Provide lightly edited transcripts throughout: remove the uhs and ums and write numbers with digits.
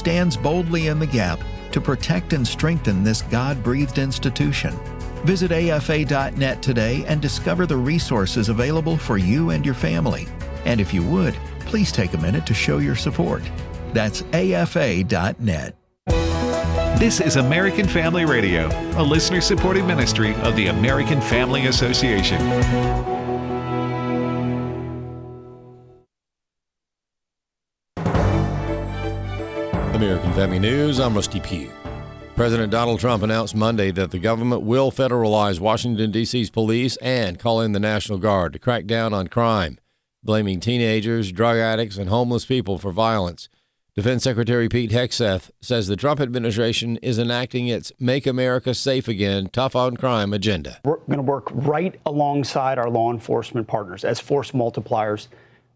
stands boldly in the gap to protect and strengthen this God-breathed institution. Visit afa.net today and discover the resources available for you and your family. And if you would, please take a minute to show your support. That's afa.net. This is American Family Radio, a listener-supported ministry of the American Family Association. American Family News, I'm Rusty Pugh. President Donald Trump announced Monday that the government will federalize Washington, D.C.'s police and call in the National Guard to crack down on crime, blaming teenagers, drug addicts, and homeless people for violence. Defense Secretary Pete Hegseth says the Trump administration is enacting its Make America Safe Again, Tough on Crime agenda. We're going to work right alongside our law enforcement partners as force multipliers.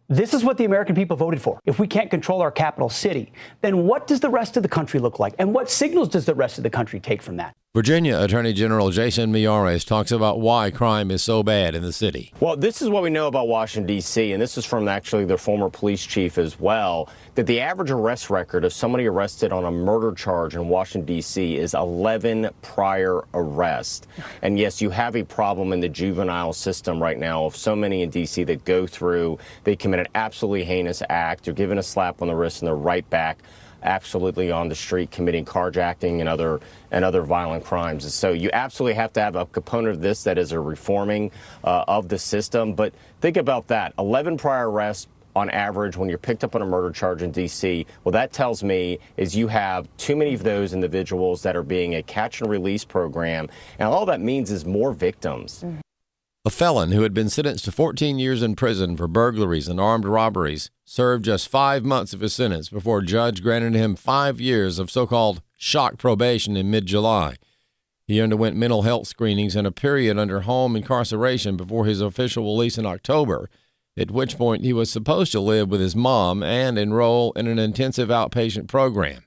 This is what the American people voted for. If we can't control our capital city, then what does the rest of the country look like? And what signals does the rest of the country take from that? Virginia Attorney General Jason Miyares talks about why crime is so bad in the city. Well, this is what we know about Washington, D.C., and this is from actually their former police chief as well, that the average arrest record of somebody arrested on a murder charge in Washington, D.C. is 11 prior arrests. And yes, you have a problem in the juvenile system right now of so many in D.C. that go through, they commit an absolutely heinous act, they're given a slap on the wrist, and they're right back absolutely on the street committing carjacking and other violent crimes. And so you absolutely have to have a component of this that is a reforming of the system. But think about that. 11 prior arrests on average when you're picked up on a murder charge in D.C. Well, that tells me is you have too many of those individuals that are being a catch and release program. And all that means is more victims. Mm-hmm. A felon who had been sentenced to 14 years in prison for burglaries and armed robberies served just 5 months of his sentence before a judge granted him 5 years of so-called shock probation in mid-July. He underwent mental health screenings and a period under home incarceration before his official release in October, at which point he was supposed to live with his mom and enroll in an intensive outpatient program.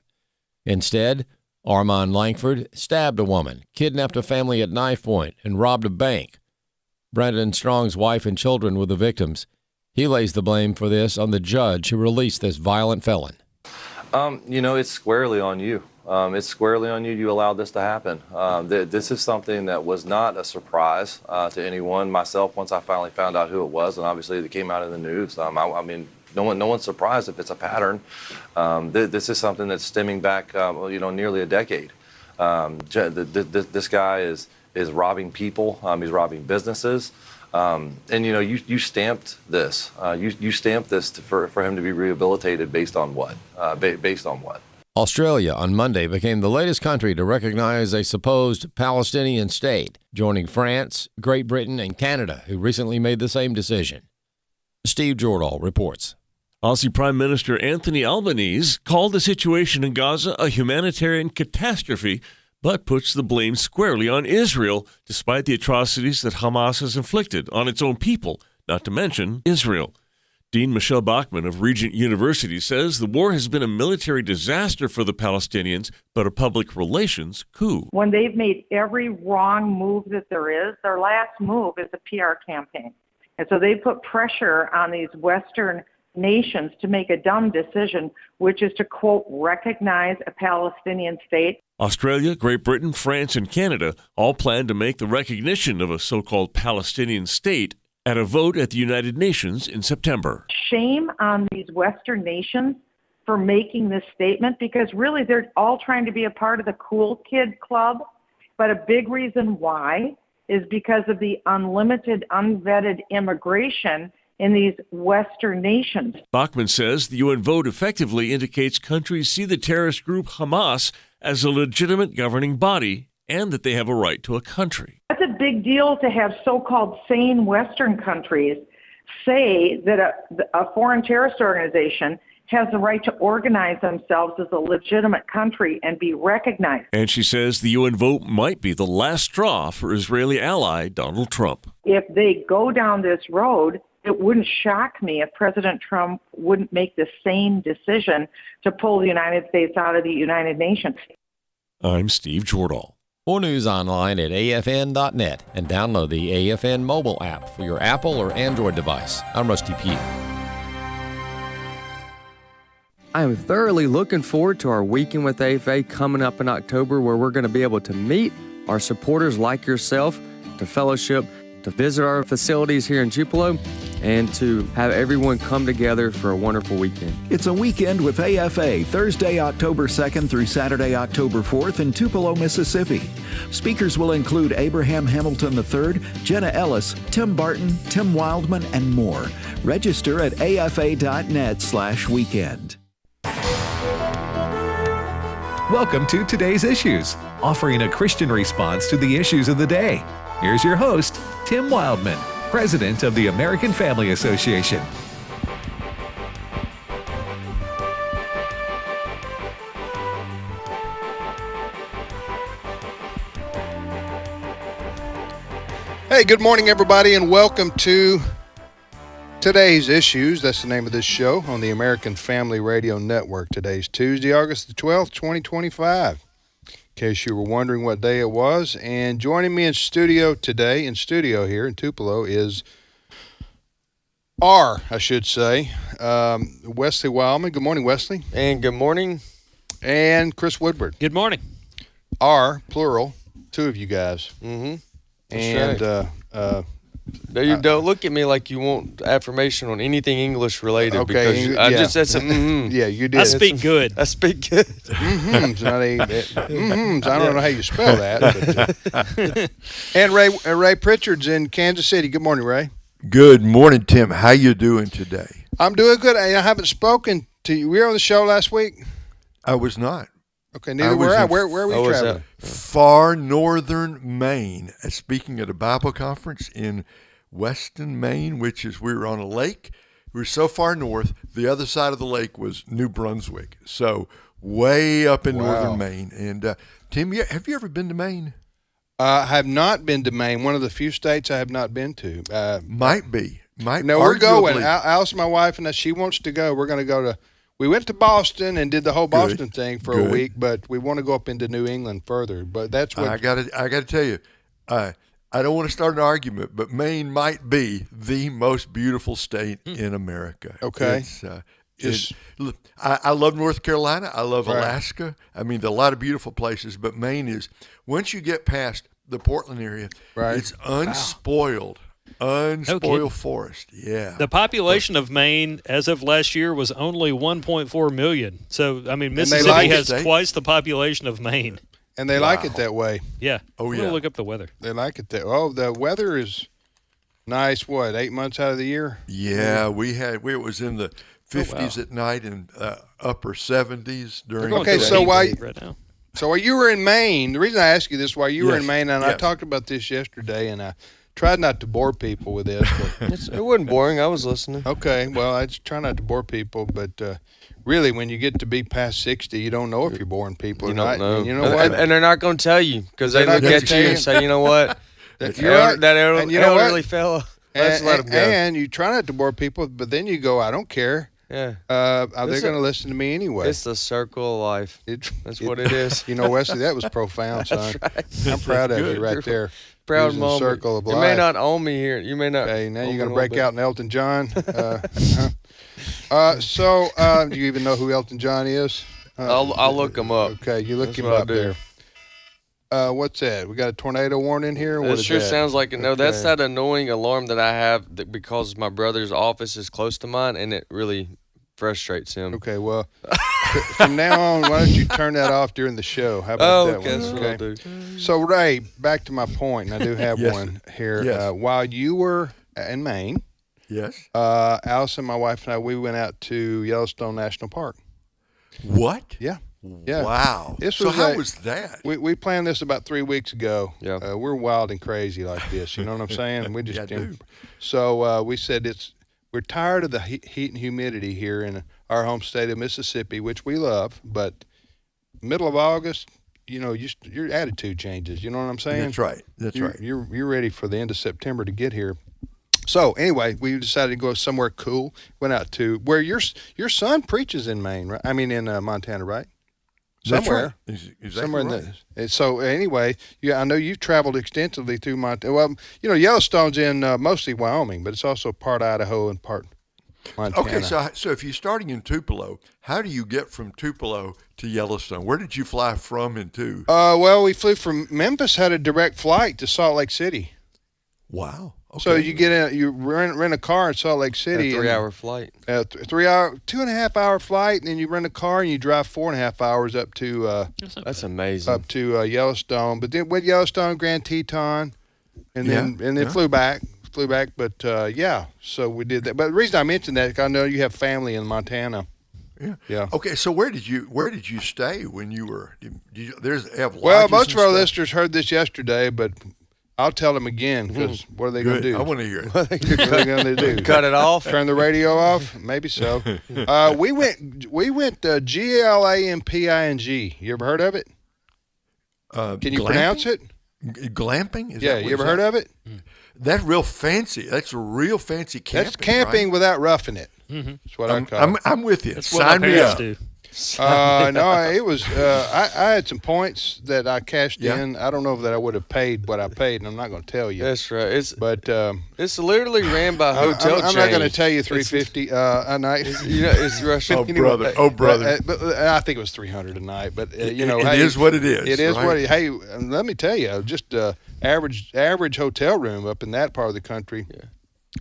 Instead, Armand Langford stabbed a woman, kidnapped a family at knife point, and robbed a bank. Brandon Strong's wife and children were the victims. He lays the blame for this on the judge who released this violent felon. It's squarely on you. It's squarely on you. You allowed this to happen. This is something that was not a surprise to anyone. Myself, once I finally found out who it was, and obviously it came out in the news. No one's surprised if it's a pattern. This is something that's stemming back, nearly a decade. This guy is robbing people. He's robbing businesses. You stamped this. You stamped this for him to be rehabilitated based on what? Based on what? Australia on Monday became the latest country to recognize a supposed Palestinian state, joining France, Great Britain, and Canada, who recently made the same decision. Steve Jordahl reports. Aussie Prime Minister Anthony Albanese called the situation in Gaza a humanitarian catastrophe, but puts the blame squarely on Israel, despite the atrocities that Hamas has inflicted on its own people, not to mention Israel. Dean Michelle Bachman of Regent University says the war has been a military disaster for the Palestinians, but a public relations coup. When they've made every wrong move that there is, their last move is a PR campaign. And so they put pressure on these Western nations to make a dumb decision, which is to, quote, recognize a Palestinian state. Australia, Great Britain, France, and Canada all plan to make the recognition of a so-called Palestinian state at a vote at the United Nations in September. Shame on these Western nations for making this statement, because really they're all trying to be a part of the cool kid club. But a big reason why is because of the unlimited, unvetted immigration in these Western nations. Bachman says the UN vote effectively indicates countries see the terrorist group Hamas as a legitimate governing body and that they have a right to a country. That's a big deal to have so-called sane Western countries say that a foreign terrorist organization has the right to organize themselves as a legitimate country and be recognized. And she says the UN vote might be the last straw for Israeli ally Donald Trump. If they go down this road, it wouldn't shock me if President Trump wouldn't make the same decision to pull the United States out of the United Nations. I'm Steve Jordahl. More news online at afn.net and download the AFN mobile app for your Apple or Android device. I'm Rusty Pugh. I am thoroughly looking forward to our Weekend with AFA coming up in October, where we're going to be able to meet our supporters like yourself, to fellowship, to visit our facilities here in Tupelo, and to have everyone come together for a wonderful weekend. It's a Weekend with AFA, Thursday, October 2nd through Saturday, October 4th in Tupelo, Mississippi. Speakers will include Abraham Hamilton III, Jenna Ellis, Tim Barton, Tim Wildman, and more. Register at afa.net/weekend. Welcome to Today's Issues, offering a Christian response to the issues of the day. Here's your host, Tim Wildman, President of the American Family Association. Hey, good morning, everybody, and welcome to Today's Issues. That's the name of this show on the American Family Radio Network. Today's Tuesday, August the 12th, 2025. In case you were wondering what day it was. And joining me in studio today, here in Tupelo, is Wesley Wildman. Good morning, Wesley. And good morning. And Chris Woodward. Good morning. R, plural, two of you guys. Mm-hmm. And don't look at me like you want affirmation on anything English related. Okay, because that's a yeah, you did. I speak good. I speak good. Mm-hm's not a. Mm-hm's. I don't know how you spell that. But, and Ray Pritchard's in Kansas City. Good morning, Ray. Good morning, Tim. How you doing today? I'm doing good. I haven't spoken to you. We were on the show last week. I was not. Okay, neither were I. Where were we traveling? Far northern Maine, speaking at a Bible conference in Weston, Maine, we were on a lake. We were so far north, the other side of the lake was New Brunswick. So way up in northern Maine. And Tim, have you ever been to Maine? I have not been to Maine. One of the few states I have not been to. Might be. No, we're going. Alice, my wife, and she wants to go. We're going to go to. We went to Boston and did the whole Boston thing for a week, but we want to go up into New England further. But that's what I got to tell you. I don't want to start an argument, but Maine might be the most beautiful state in America. Okay. I love North Carolina. I love Alaska. I mean, there are a lot of beautiful places, but Maine is, once you get past the Portland area, it's unspoiled. Unspoiled forest, yeah. The population of Maine, as of last year, was only 1.4 million. So, I mean, Mississippi has twice the population of Maine. And they like it that way. Yeah. Oh, yeah. We'll look up the weather. They like it that. Oh, the weather is nice. What, 8 months out of the year? Yeah, it was in the 50s at night and upper 70s during. Okay, so while you were in Maine, the reason I asked you this, while you were in Maine, and I talked about this yesterday, and I tried not to bore people with this. But it wasn't boring. I was listening. Okay, well, I just try not to bore people, but really, when you get to be past 60, you don't know if you're boring people or not. Know. And you know what? And they're not going to tell you because they look at you and say, you know what? that elderly fella. Let's let him go. And you try not to bore people, but then you go, I don't care. Yeah. They're going to listen to me anyway. It's the circle of life. That's what it is. You know, Wesley, that was profound, son. That's right. I'm proud of you right there. Proud moment. Circle of life. You may not own me here. You may not. Okay, now you're going to break out in Elton John. So, do you even know who Elton John is? I'll look him up. Okay, you look him up there. What's that? We got a tornado warning here? It sure sounds like it. No, that's that annoying alarm that I have because my brother's office is close to mine, and it really frustrates him. Okay, well, from now on, why don't you turn that off during the show? How about that one? That's what I'll do. So, Ray, back to my point, and I do have one here. Yes. While you were in Maine, Alice and my wife and I, we went out to Yellowstone National Park. What? Yeah. Wow. How was that? We planned this about 3 weeks ago. Yeah. We're wild and crazy like this. You know what I'm saying? We just do. So we said we're tired of the heat and humidity here in our home state of Mississippi, which we love. But middle of August, you know, your attitude changes. You know what I'm saying? That's right. You're ready for the end of September to get here. So anyway, we decided to go somewhere cool. Went out to where your son preaches in Maine, right? I mean in Montana, right? Somewhere. That's right. Exactly somewhere right. in the, so anyway, I know you've traveled extensively through Montana. Well, you know, Yellowstone's in mostly Wyoming, but it's also part Idaho and part Montana. Okay, so if you're starting in Tupelo, how do you get from Tupelo to Yellowstone? Where did you fly from and to? Well, we flew from Memphis, had a direct flight to Salt Lake City. Wow. Okay. So you get in, you rent a car in Salt Lake City. A 3-hour flight. 2.5-hour flight, and then you rent a car and you drive 4.5 hours up to. That's amazing. Up to Yellowstone, but then with Yellowstone, Grand Teton, and then flew back. But so we did that. But the reason I mentioned that, because I know you have family in Montana. Yeah. Okay, so where did you stay when you were? Well, most of our listeners heard this yesterday, but I'll tell them again, because what are they going to do? I want to hear it. What are they going to do? Cut it off? Turn the radio off? Maybe so. We went GLAMPING. You ever heard of it? Can you pronounce it? Glamping? You ever heard of it? That's real fancy. That's a real fancy camping. That's camping without roughing it. Mm-hmm. That's what I call it. I'm with you. That's Sign what my me parents up. do. No, it was. I had some points that I cashed in. I don't know that I would have paid what I paid, and I'm not going to tell you. That's right. It's literally ran by hotel I'm not going to tell you $350 a night. It's Russian. Oh brother. But I think it was $300 a night. But it is what it is. It is right? what. Hey, let me tell you, just average hotel room up in that part of the country.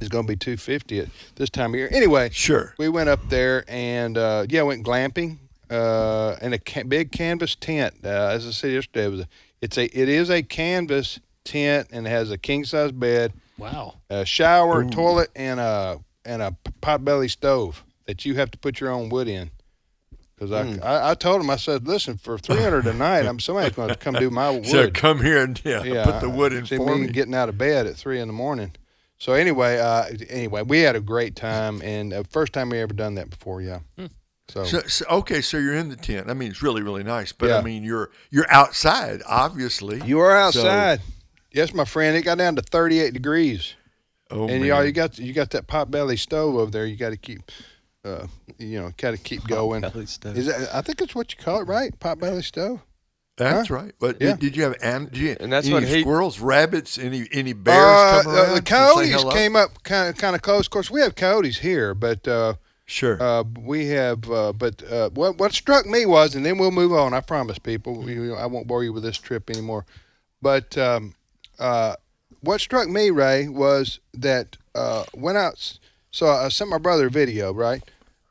Is going to be $250 at this time of year. Anyway, sure. We went up there and went glamping in a big canvas tent. As I said yesterday, it is a canvas tent and it has a king size bed. Wow. A shower, toilet, and a potbelly stove that you have to put your own wood in. Because I told him, I said, listen, for $300 a night, somebody's going to come do my wood. So come here and put the wood in for me. Getting out of bed at 3 a.m. So anyway, we had a great time, and first time we ever done that before, So you're in the tent. I mean, it's really, really nice. But I mean, you're outside, obviously. You are outside. Yes, my friend. It got down to 38 degrees. Oh, and man. you got that potbelly stove over there. You got to keep, going. Potbelly stove. Is that, I think that's what you call it, right? Potbelly stove. That's right. But did you have and that's what squirrels, rabbits, any bears come around? The coyotes came up kind of close. Of course, we have coyotes here, but sure. We have. What struck me was, and then we'll move on. I promise, people. I won't bore you with this trip anymore. But what struck me, Ray, was that went out. So I sent my brother a video, right?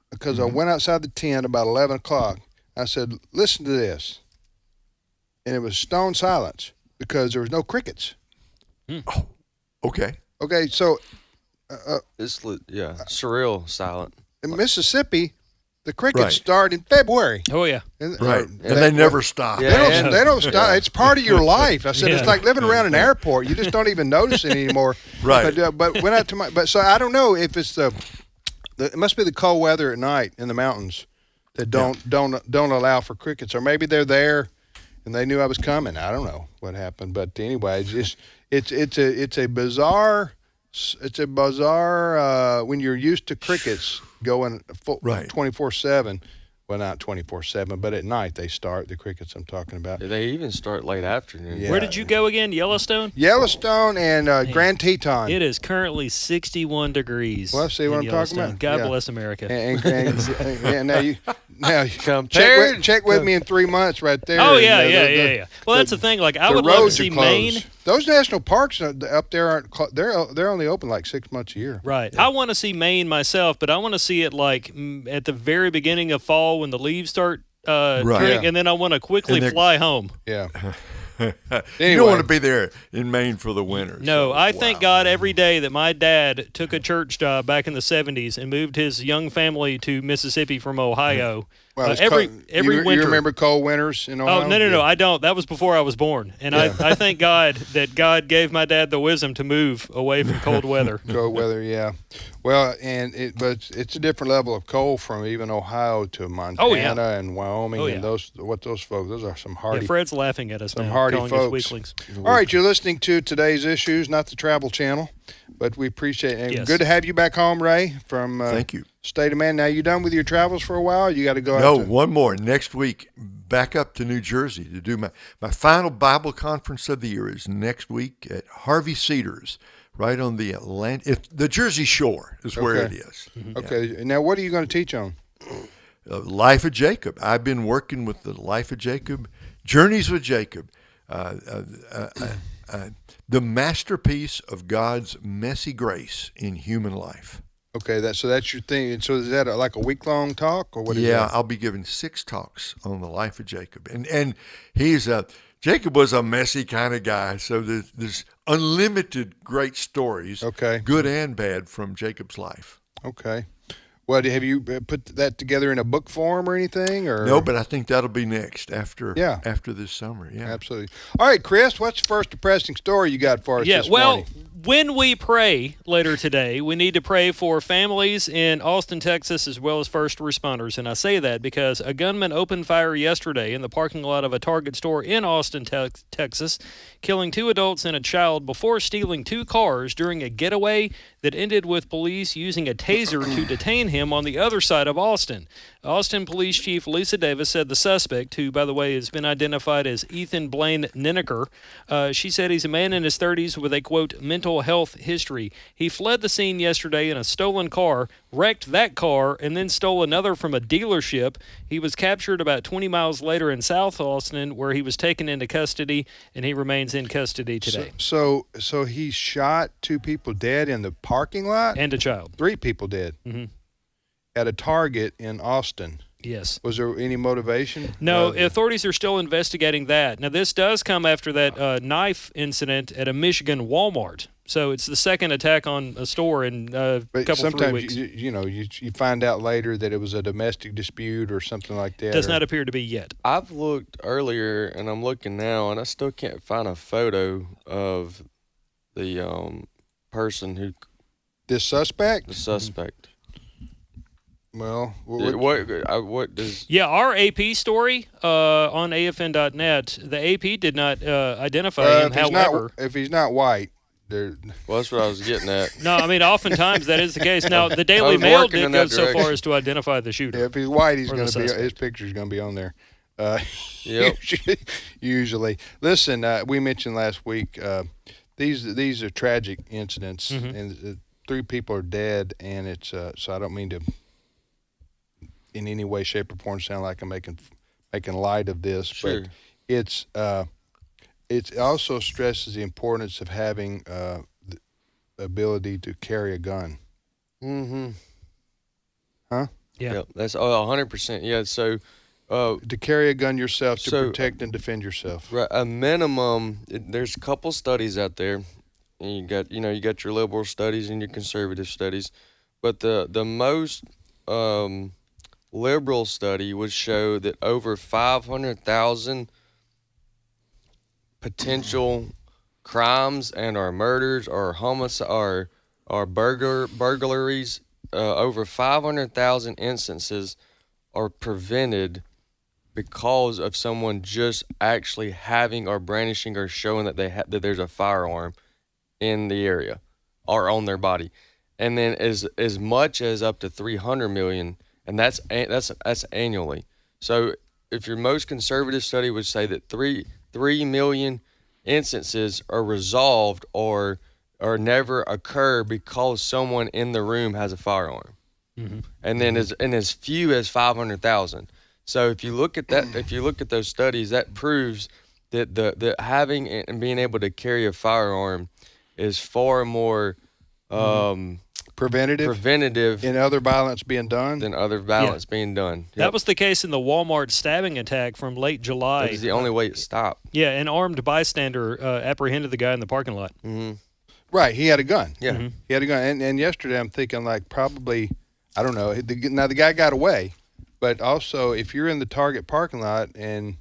Because I went outside the tent about 11 o'clock. I said, "Listen to this." And it was stone silence because there was no crickets. Oh, okay. Okay, so surreal silent. In Mississippi, the crickets start in February. Oh yeah, and they never stop. Yeah, they don't stop. Yeah. It's part of your life. I said it's like living around an airport. You just don't even notice it anymore. Right. But went out to so I don't know if it's it must be the cold weather at night in the mountains that don't allow for crickets, or maybe they're there. And they knew I was coming. I don't know what happened, but anyway, it's a bizarre when you're used to crickets going 24/7. Well, not 24/7, but at night they start, the crickets I'm talking about. Yeah, they even start late afternoon. Yeah. Where did you go again? Yellowstone? Yellowstone and Grand Teton. It is currently 61 degrees. Well, see what I'm talking about? God bless America. And now you compare. check with me in 3 months right there. Oh, yeah. Well, that's the thing. Like, I would love to see Maine. Those national parks up there aren't. They're only open like 6 months a year. Right. Yeah. I want to see Maine myself, but I want to see it like at the very beginning of fall when the leaves start turning, and then I want to quickly fly home. Yeah. Anyway. You don't want to be there in Maine for the winter. No, I thank God every day that my dad took a church job back in the 70s and moved his young family to Mississippi from Ohio. Well, every winter. You remember cold winters in Ohio? Oh, no, I don't. That was before I was born. And I thank God that God gave my dad the wisdom to move away from cold weather. Cold weather, yeah. Well, but it's a different level of cold from even Ohio to Montana and Wyoming and those folks. Those are some hardy. Yeah, Fred's laughing at us now, hardy calling folks. us weaklings. All right, you're listening to Today's Issues, not the Travel Channel, but we appreciate it. Yes. Good to have you back home, Ray, from Thank you. State of Man. Now, you done with your travels for a while? You got to go out? No, one more. Next week, back up to New Jersey to do my final Bible conference of the year is next week at Harvey Cedars. right on the the Jersey Shore is where it Okay. is. Okay. Now, what are you going to teach on? Life of Jacob. I've been working with the Life of Jacob, Journeys with Jacob, the masterpiece of God's messy grace in human life. Okay, so that's your thing. So is that like a week-long talk, or what is that? I'll be giving 6 talks on the life of Jacob, and Jacob was a messy kind of guy. So there's unlimited great stories, Okay. good and bad, from Jacob's life. Okay. Well, have you put that together in a book form or anything? Or No, but I think that'll be next after Yeah. this summer. Yeah, Absolutely. All right, Chris, what's the first depressing story you got for us this morning? When we pray later today, we need to pray for families in Austin, Texas, as well as first responders. And I say that because a gunman opened fire yesterday in the parking lot of a Target store in Austin, Texas, killing 2 adults and a child before stealing 2 cars during a getaway that ended with police using a taser to detain him on the other side of Austin. Austin Police Chief Lisa Davis said the suspect, who, by the way, has been identified as Ethan Blaine Nineker, she said he's a man in his 30s with a, quote, mental health history. He fled the scene yesterday in a stolen car, wrecked that car, and then stole another from a dealership. He was captured about 20 miles later in South Austin, where he was taken into custody, and he remains in custody today. So he shot 2 people dead in the parking lot? And a child. 3 people dead. Mm-hmm. At a Target in Austin. Yes. Was there any motivation? No, authorities are still investigating that. Now, this does come after that knife incident at a Michigan Walmart. So it's the second attack on a store in a couple 3 weeks. Sometimes you find out later that it was a domestic dispute or something like that. Does not appear to be yet. I've looked earlier, and I'm looking now, and I still can't find a photo of the person who... This suspect? The suspect. Well, what does... Yeah, our AP story on AFN.net, the AP did not identify him. However, if he's not white, well, that's what I was getting at. No, I mean, oftentimes that is the case. Now, the Daily Mail did go so far as to identify the shooter. Yeah, if he's white, his picture's going to be on there. Yep. Usually. Listen, we mentioned last week, these are tragic incidents, and 3 people are dead, and it's so I don't mean to in any way, shape, or form sound like I'm making light of this, sure. But it also stresses the importance of having the ability to carry a gun. Mm-hmm. Huh? Yeah. Yep, that's 100%. Yeah, so... to carry a gun yourself to protect and defend yourself. Right, a minimum. There's a couple studies out there, and you got your liberal studies and your conservative studies, but the most liberal study would show that over 500,000 potential crimes and or murders or homicide or burglaries, over 500,000 instances are prevented because of someone just actually having or brandishing or showing that that there's a firearm in the area or on their body. And then as much as up to 300 million, and that's annually. So if your most conservative study would say that 3 million instances are resolved or never occur because someone in the room has a firearm. Mm-hmm. And then as few as 500,000. So if you look at that, if you look at those studies, that proves that the having and being able to carry a firearm is far more preventative in other violence being done than other violence being done. Yep. That was the case in the Walmart stabbing attack from late July. That was the only way it stopped. Yeah, an armed bystander apprehended the guy in the parking lot. Mm-hmm. Right, he had a gun. Yeah, he had a gun. And yesterday I'm thinking like probably, I don't know. Now the guy got away, but also if you're in the Target parking lot and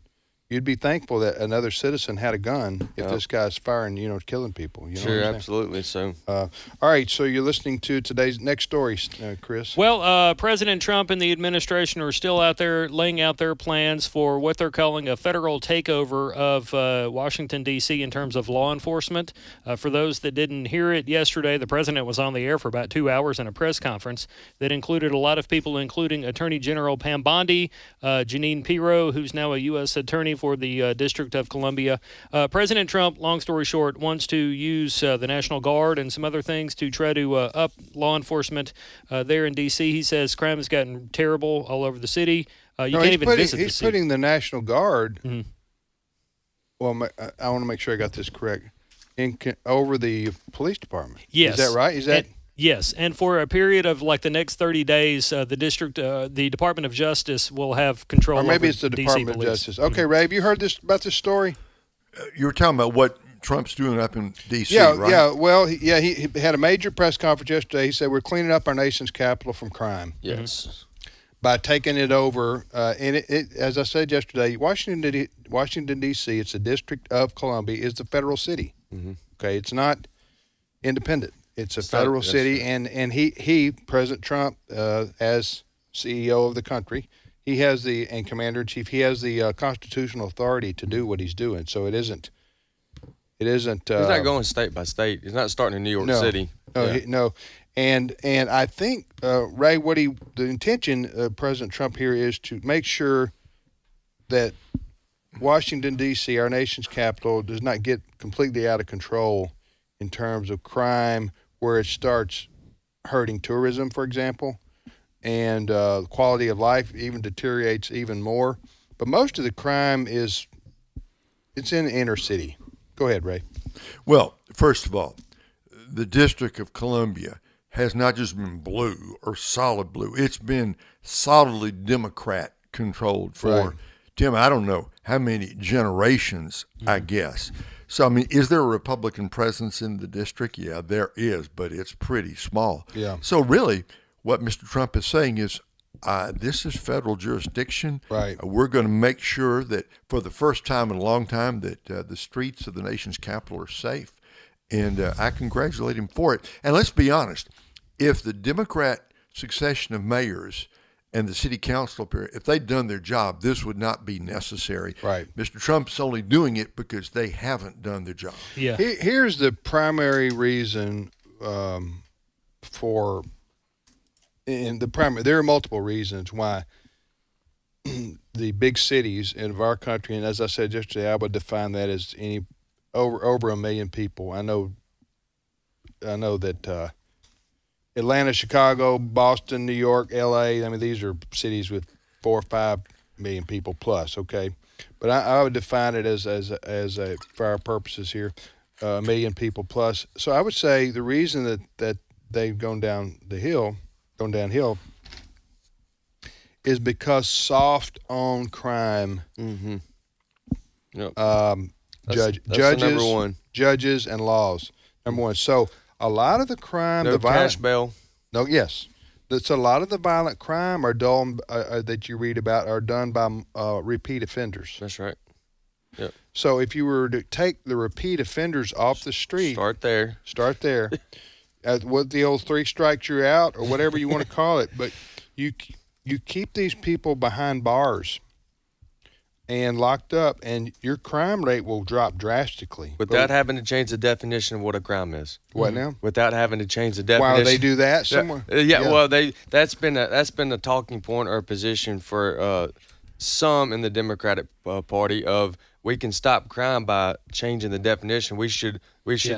you'd be thankful that another citizen had a gun if this guy's firing, killing people. You know sure, absolutely. So, all right. So you're listening to today's next story, Chris. Well, President Trump and the administration are still out there laying out their plans for what they're calling a federal takeover of Washington, D.C. in terms of law enforcement. For those that didn't hear it yesterday, the president was on the air for about 2 hours in a press conference that included a lot of people, including Attorney General Pam Bondi, Jeanine Pirro, who's now a U.S. attorney for the District of Columbia. President Trump, long story short, wants to use the National Guard and some other things to try to up law enforcement there in D.C. He says crime has gotten terrible all over the city. You can't even visit the city. He's putting the National Guard, well, I want to make sure I got this correct, over the police department. Yes. Is that right? Yes, and for a period of like the next 30 days, the Department of Justice will have control. Or maybe over it's the DC Department police. of Justice. Okay, Ray, have you heard about this story? You were talking about what Trump's doing up in D.C., Yeah, right? yeah. Well, he had a major press conference yesterday. He said we're cleaning up our nation's capital from crime. Yes. By taking it over, and as I said yesterday, Washington D.C., it's the District of Columbia, is the federal city. Okay, it's not independent. It's a federal city, and he, President Trump, as CEO of the country, he has and Commander-in-Chief, he has the constitutional authority to do what he's doing. So it isn't. He's not going state by state. He's not starting in New York City. No. And I think Ray, the intention of President Trump here is to make sure that Washington D.C., our nation's capital, does not get completely out of control in terms of crime, where it starts hurting tourism, for example, and quality of life even deteriorates even more. But most of the crime it's in the inner city. Go ahead, Ray. Well, first of all, the District of Columbia has not just been blue or solid blue. It's been solidly Democrat controlled for, Tim, I don't know how many generations, I guess. So, I mean, is there a Republican presence in the district? Yeah, there is, but it's pretty small. Yeah. So really, what Mr. Trump is saying is, this is federal jurisdiction. Right. We're going to make sure that for the first time in a long time that the streets of the nation's capital are safe. And I congratulate him for it. And let's be honest, if the Democrat succession of mayors and the city council, if they'd done their job, this would not be necessary. Right. Mr. Trump's only doing it because they haven't done their job. Yeah. Here's the primary reason there are multiple reasons why the big cities of our country, and as I said yesterday, I would define that as over 1 million people. I know that Atlanta, Chicago, Boston, New York, L.A., I mean, these are cities with 4 or 5 million people plus, okay? But I would define it as for our purposes here, 1 million people plus. So I would say the reason that they've gone downhill is because soft on crime. Mm-hmm. Yep. Judges, number one. Judges and laws. Number one. So a lot of the crime, No cash bail. No, yes. So a lot of the violent crime are done that you read about are done by repeat offenders. That's right. Yep. So if you were to take the repeat offenders off the street, Start there. What the old 3 strikes you're out or whatever you want to call it, but you keep these people behind bars and locked up, and your crime rate will drop drastically. Without having to change the definition of what a crime is. What now? Without having to change the definition. Why would they do that somewhere? Yeah. Well, that's been a talking point or a position for some in the Democratic Party of we can stop crime by changing the definition. We should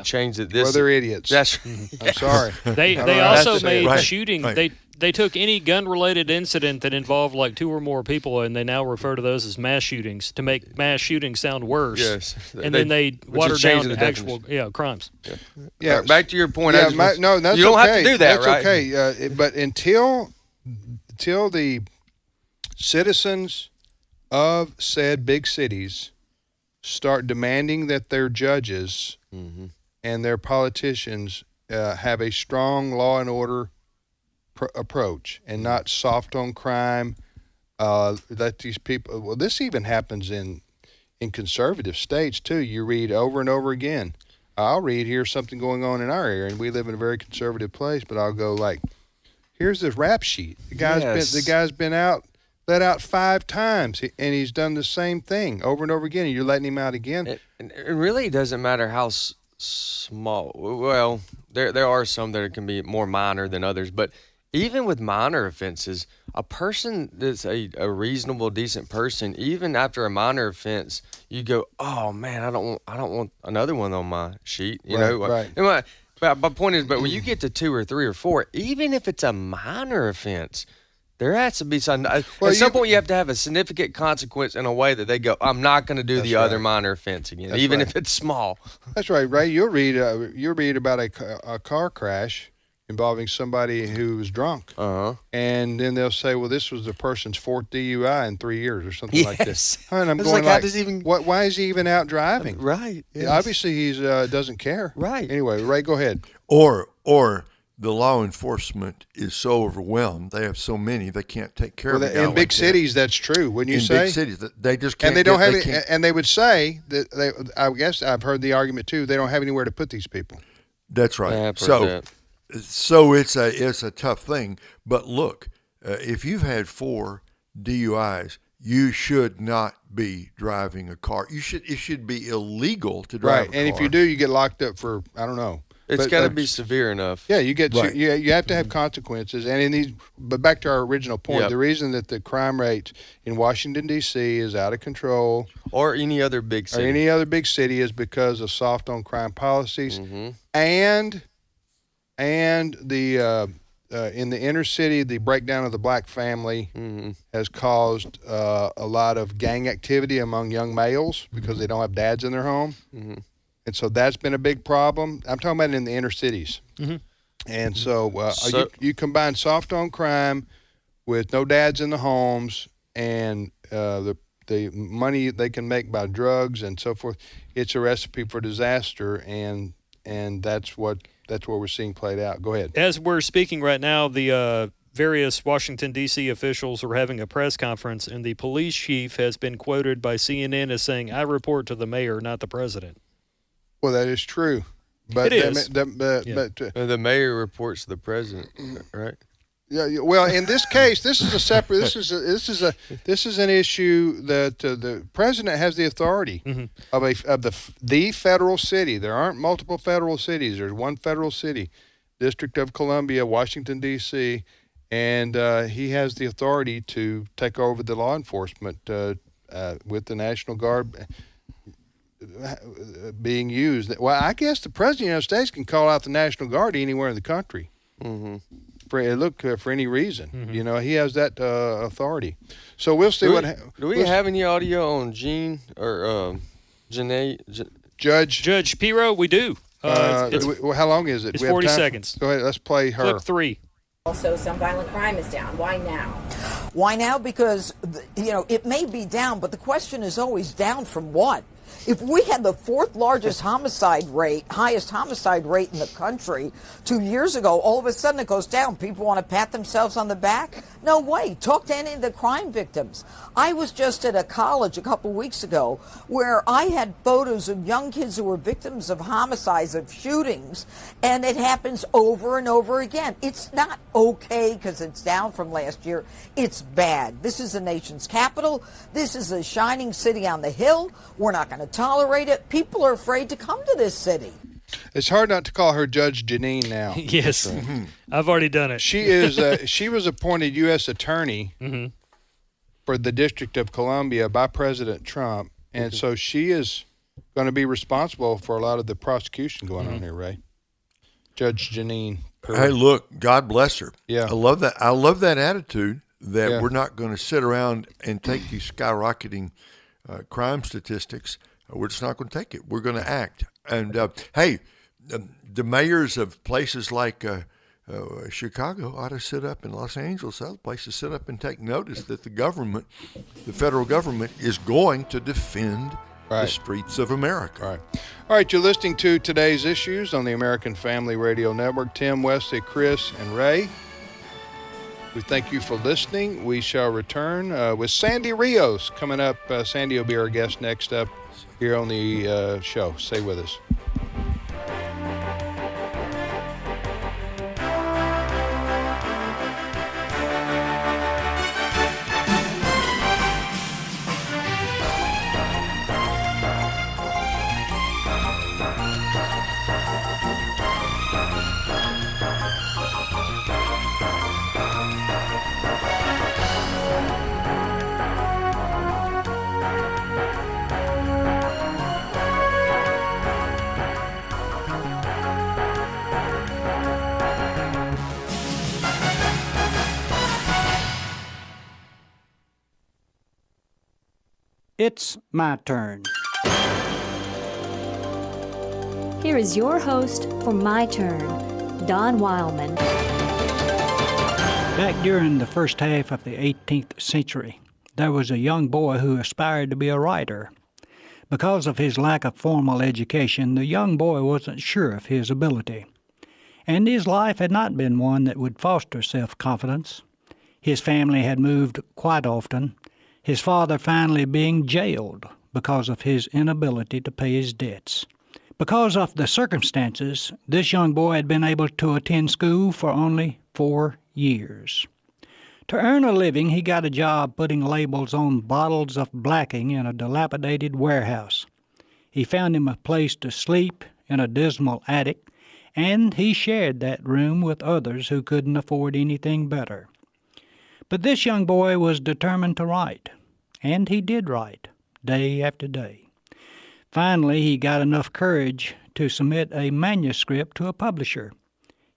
change it. Well, they're idiots. I'm sorry. They also made Right. shooting. Right. They took any gun-related incident that involved like 2 or more people, and they now refer to those as mass shootings to make mass shootings sound worse. Yes. And then they water down the actual crimes. Yeah. Back to your point. No, that's you don't okay. have to do that, that's right? okay. But until the citizens of said big cities start demanding that their judges and their politicians have a strong law and order approach and not soft on crime, that these people, well, this even happens in conservative states too. You read over and over again. I'll read here something going on in our area, and we live in a very conservative place, but I'll go like, here's this rap sheet. The guy's been let out 5 times, and he's done the same thing over and over again, and you're letting him out again. It really doesn't matter how small. Well, there are some that can be more minor than others, but even with minor offenses, a person that's a reasonable, decent person, even after a minor offense, you go, oh man, I don't want another one on my sheet. You know, right. But my point is, but when you get to 2 or 3 or 4, even if it's a minor offense, there has to be some. At some point, you have to have a significant consequence in a way that they go, I'm not going to do the other minor offense again, even if it's small. That's right, Ray. You'll read about a car crash involving somebody who was drunk. And then they'll say, well, this was the person's 4th DUI in 3 years or something like this. And I'm going why is he even out driving? Right. Yes. Obviously, he doesn't care. Right. Anyway, Ray, go ahead. Or the law enforcement is so overwhelmed; they have so many they can't take care of it. In big cities, that's true. Wouldn't you say? In big cities, they just can't. And they don't have any, and they would say that I guess I've heard the argument too. They don't have anywhere to put these people. That's right. Yeah, so it's a tough thing. But look, if you've had 4 DUIs, you should not be driving a car. It should be illegal to drive a car. And if you do, you get locked up for, I don't know. It's got to be severe enough. Yeah, you have to have consequences. And but back to our original point, the reason that the crime rate in Washington D.C. is out of control, or any other big city, is because of soft on crime policies, and the in the inner city, the breakdown of the black family has caused a lot of gang activity among young males because they don't have dads in their home. And so that's been a big problem. I'm talking about in the inner cities. And so you combine soft on crime with no dads in the homes and the money they can make by drugs and so forth. It's a recipe for disaster, and that's what we're seeing played out. Go ahead. As we're speaking right now, the various Washington, D.C. officials are having a press conference, and the police chief has been quoted by CNN as saying, I report to the mayor, not the president. Well, that is true. But it is. But the mayor reports to the president, right? Yeah. Well, in this case, this is a separate. This is an issue that the president has the authority of the federal city. There aren't multiple federal cities. There's one federal city, District of Columbia, Washington D.C., and he has the authority to take over the law enforcement with the National Guard being used. Well, I guess the president of the United States can call out the National Guard anywhere in the country for any reason. You know, he has that authority. So we'll see Do we have any audio on Gene or Janae? Judge Piro? We do. How long is it? It's 40 seconds. Go ahead. Let's play her. Clip 3. Also, some violent crime is down. Why now? Why now? Because, it may be down, but the question is always down from what? If we had the 4th largest highest homicide rate in the country 2 years ago, all of a sudden it goes down. People want to pat themselves on the back? No way. Talk to any of the crime victims. I was just at a college a couple weeks ago where I had photos of young kids who were victims of homicides, of shootings, and it happens over and over again. It's not okay because it's down from last year. It's bad. This is the nation's capital. This is a shining city on the hill. We're not going to tolerate it. People are afraid to come to this city. It's hard not to call her Judge Janine now. Yes, I've already done it. She is. She was appointed U.S. Attorney for the District of Columbia by President Trump, and so she is going to be responsible for a lot of the prosecution going on here, Ray. Judge Janine. Hey, look, God bless her. Yeah, I love that. I love that attitude that we're not going to sit around and take these skyrocketing crime statistics. We're just not going to take it. We're going to act. And hey, the mayors of places like Chicago ought to sit up, in Los Angeles, other places, sit up and take notice that the federal government, is going to defend the streets of America. All right, you're listening to Today's Issues on the American Family Radio Network. Tim, Wesley, Chris, and Ray. We thank you for listening. We shall return with Sandy Rios coming up. Sandy will be our guest next up here on the show. Stay with us. It's my turn. Here is your host for My Turn, Don Wildman. Back during the first half of the 18th century, there was a young boy who aspired to be a writer. Because of his lack of formal education, the young boy wasn't sure of his ability. And his life had not been one that would foster self-confidence. His family had moved quite often, his father finally being jailed because of his inability to pay his debts. Because of the circumstances, this young boy had been able to attend school for only 4 years. To earn a living, he got a job putting labels on bottles of blacking in a dilapidated warehouse. He found him a place to sleep in a dismal attic, and he shared that room with others who couldn't afford anything better. But this young boy was determined to write, and he did write, day after day. Finally, he got enough courage to submit a manuscript to a publisher.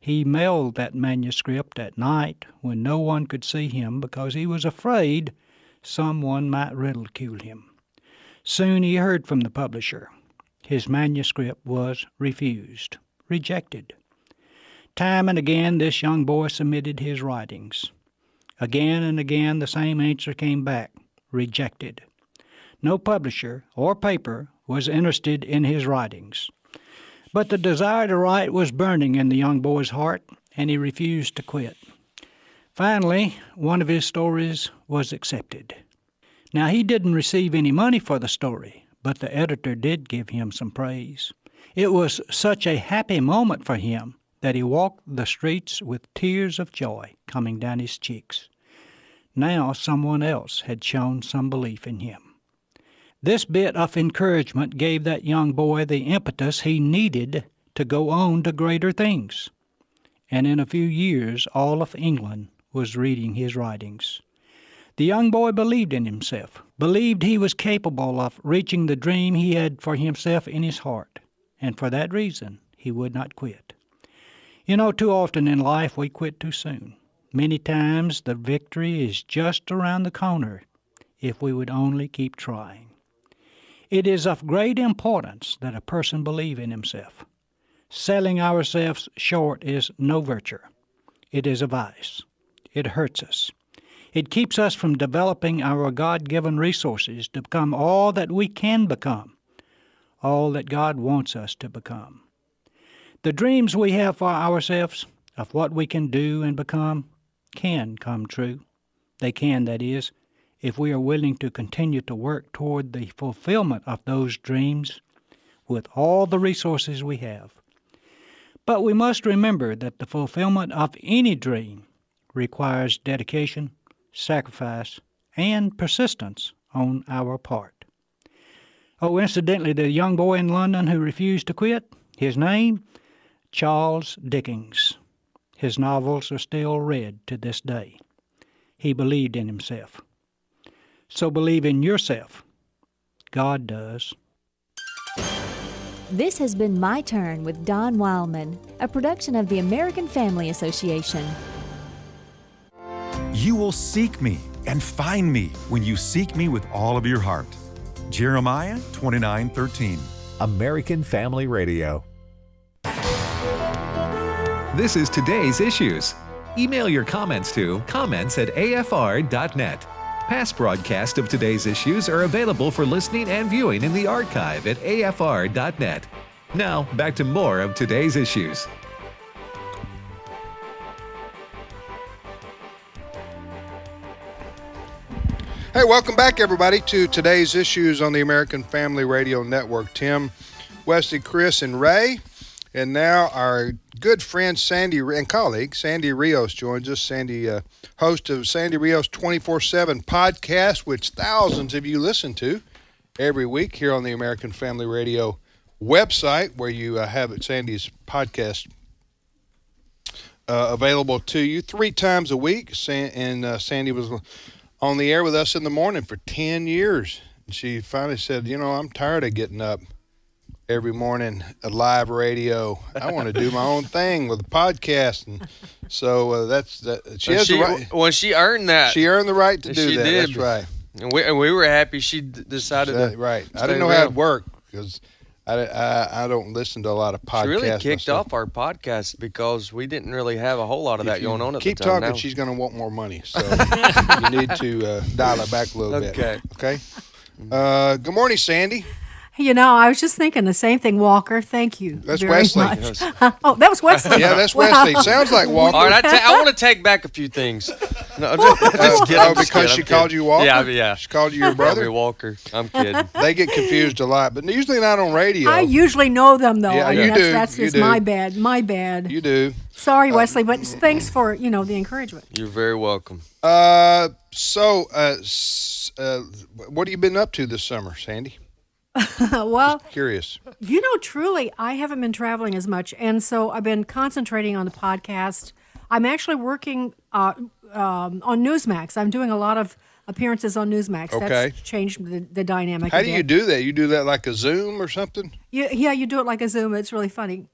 He mailed that manuscript at night when no one could see him because he was afraid someone might ridicule him. Soon he heard from the publisher. His manuscript was refused, rejected. Time and again this young boy submitted his writings. Again and again the same answer came back, rejected. No publisher or paper was interested in his writings. But the desire to write was burning in the young boy's heart, and he refused to quit. Finally, one of his stories was accepted. Now, he didn't receive any money for the story, but the editor did give him some praise. It was such a happy moment for him that he walked the streets with tears of joy coming down his cheeks. Now someone else had shown some belief in him. This bit of encouragement gave that young boy the impetus he needed to go on to greater things. And in a few years, all of England was reading his writings. The young boy believed in himself, believed he was capable of reaching the dream he had for himself in his heart, and for that reason, he would not quit. You know, too often in life we quit too soon. Many times the victory is just around the corner if we would only keep trying. It is of great importance that a person believe in himself. Selling ourselves short is no virtue. It is a vice. It hurts us. It keeps us from developing our God-given resources to become all that we can become, all that God wants us to become. The dreams we have for ourselves of what we can do and become can come true. They can, that is, if we are willing to continue to work toward the fulfillment of those dreams with all the resources we have. But we must remember that the fulfillment of any dream requires dedication, sacrifice, and persistence on our part. Oh, incidentally, the young boy in London who refused to quit, his name, Charles Dickens. His novels are still read to this day. He believed in himself. So believe in yourself. God does. This has been My Turn with Don Wildman, a production of the American Family Association. You will seek me and find me when you seek me with all of your heart. Jeremiah 29:13. American Family Radio. This is Today's Issues. Email your comments to comments@afr.net. Past broadcasts of Today's Issues are available for listening and viewing in the archive at afr.net. Now, back to more of Today's Issues. Hey, welcome back, everybody, to Today's Issues on the American Family Radio Network. Tim, Wesley, Chris, and Ray. And now our good friend Sandy and colleague Sandy Rios joins us. Sandy, host of Sandy Rios 24/7 podcast, which thousands of you listen to every week here on the American Family Radio website, where you have Sandy's podcast available to you 3 times a week. Sandy was on the air with us in the morning for 10 years. And she finally said, I'm tired of getting up every morning at live radio. I want to do my own thing with a podcast, and so that's that. She earned that. When she earned that, she earned the right to do she that. did. That's right. And we were happy she decided to. Right. Stay I didn't know around. how it worked because I don't listen to a lot of podcasts. She really kicked myself. off our podcast because we didn't really have a whole lot of that going on at the Keep time. talking. Now. She's going to want more money, so you need to dial it back a little bit. Okay. Good morning, Sandy. You know, I was just thinking the same thing, Walker. Thank you. That's very Wesley. much. Oh, that was Wesley. Yeah, that's Wesley. Sounds like Walker. All right, I want to take back a few things. No, just kidding. Because she called you Walker? Yeah. She called you your brother? Called me Walker. I'm kidding. They get confused a lot, but usually not on radio. I usually know them, though. Yeah, I mean, you do. That's You just do. my bad. My bad. You do. Sorry, Wesley, but thanks for, the encouragement. You're very welcome. What have you been up to this summer, Sandy? Well, Just curious. Truly, I haven't been traveling as much, and so I've been concentrating on the podcast. I'm actually working on Newsmax. I'm doing a lot of appearances on Newsmax. Okay. That's changed the dynamic. How a do bit. you do that? You do that like a Zoom or something? Yeah, you do it like a Zoom. It's really funny.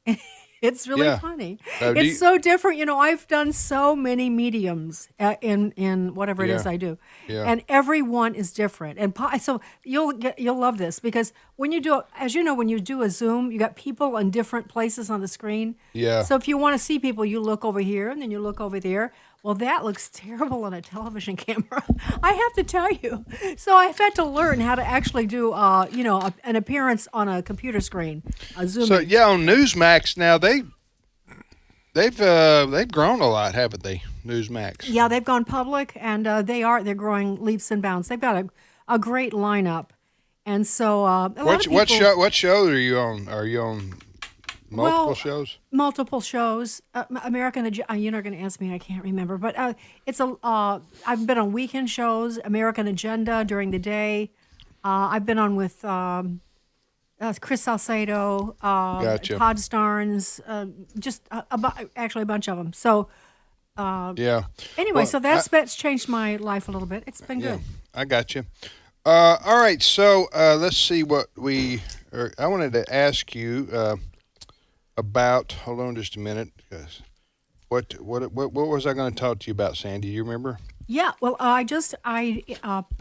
It's really Yeah. funny. Do It's you- so different. I've done so many mediums in whatever it is Yeah. I do, Yeah. and every one is different. And so you'll love this because when you do, as you know, when you do a Zoom, you got people in different places on the screen. Yeah. So if you want to see people, you look over here and then you look over there. Well, that looks terrible on a television camera. I have to tell you. So I've had to learn how to actually do, an appearance on a computer screen, a Zoom. So yeah, on Newsmax now they've grown a lot, haven't they? Newsmax. Yeah, they've gone public, and they're growing leaps and bounds. They've got a great lineup, and so a lot of people, What show are you on? Are you on multiple shows? Multiple shows. American. You're not going to ask me. I can't remember, but I've been on weekend shows. American Agenda during the day. I've been on with Chris Salcedo, Gotcha. Todd Starnes, just actually a bunch of them. So. Yeah. Anyway, Well, so that's changed my life a little bit. It's been good. I got you. All right, so let's see what I wanted to ask you about. Hold on just a minute. What was I going to talk to you about, Sandy? You remember? Yeah. Well, I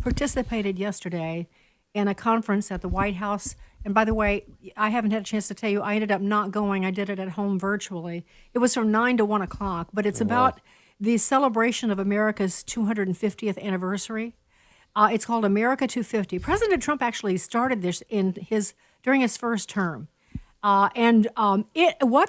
participated yesterday in a conference at the White House. And by the way, I haven't had a chance to tell you, I ended up not going. I did it at home virtually. It was from 9 to 1 o'clock, but it's about the celebration of America's 250th anniversary. It's called America 250. President Trump actually started this during his first term. What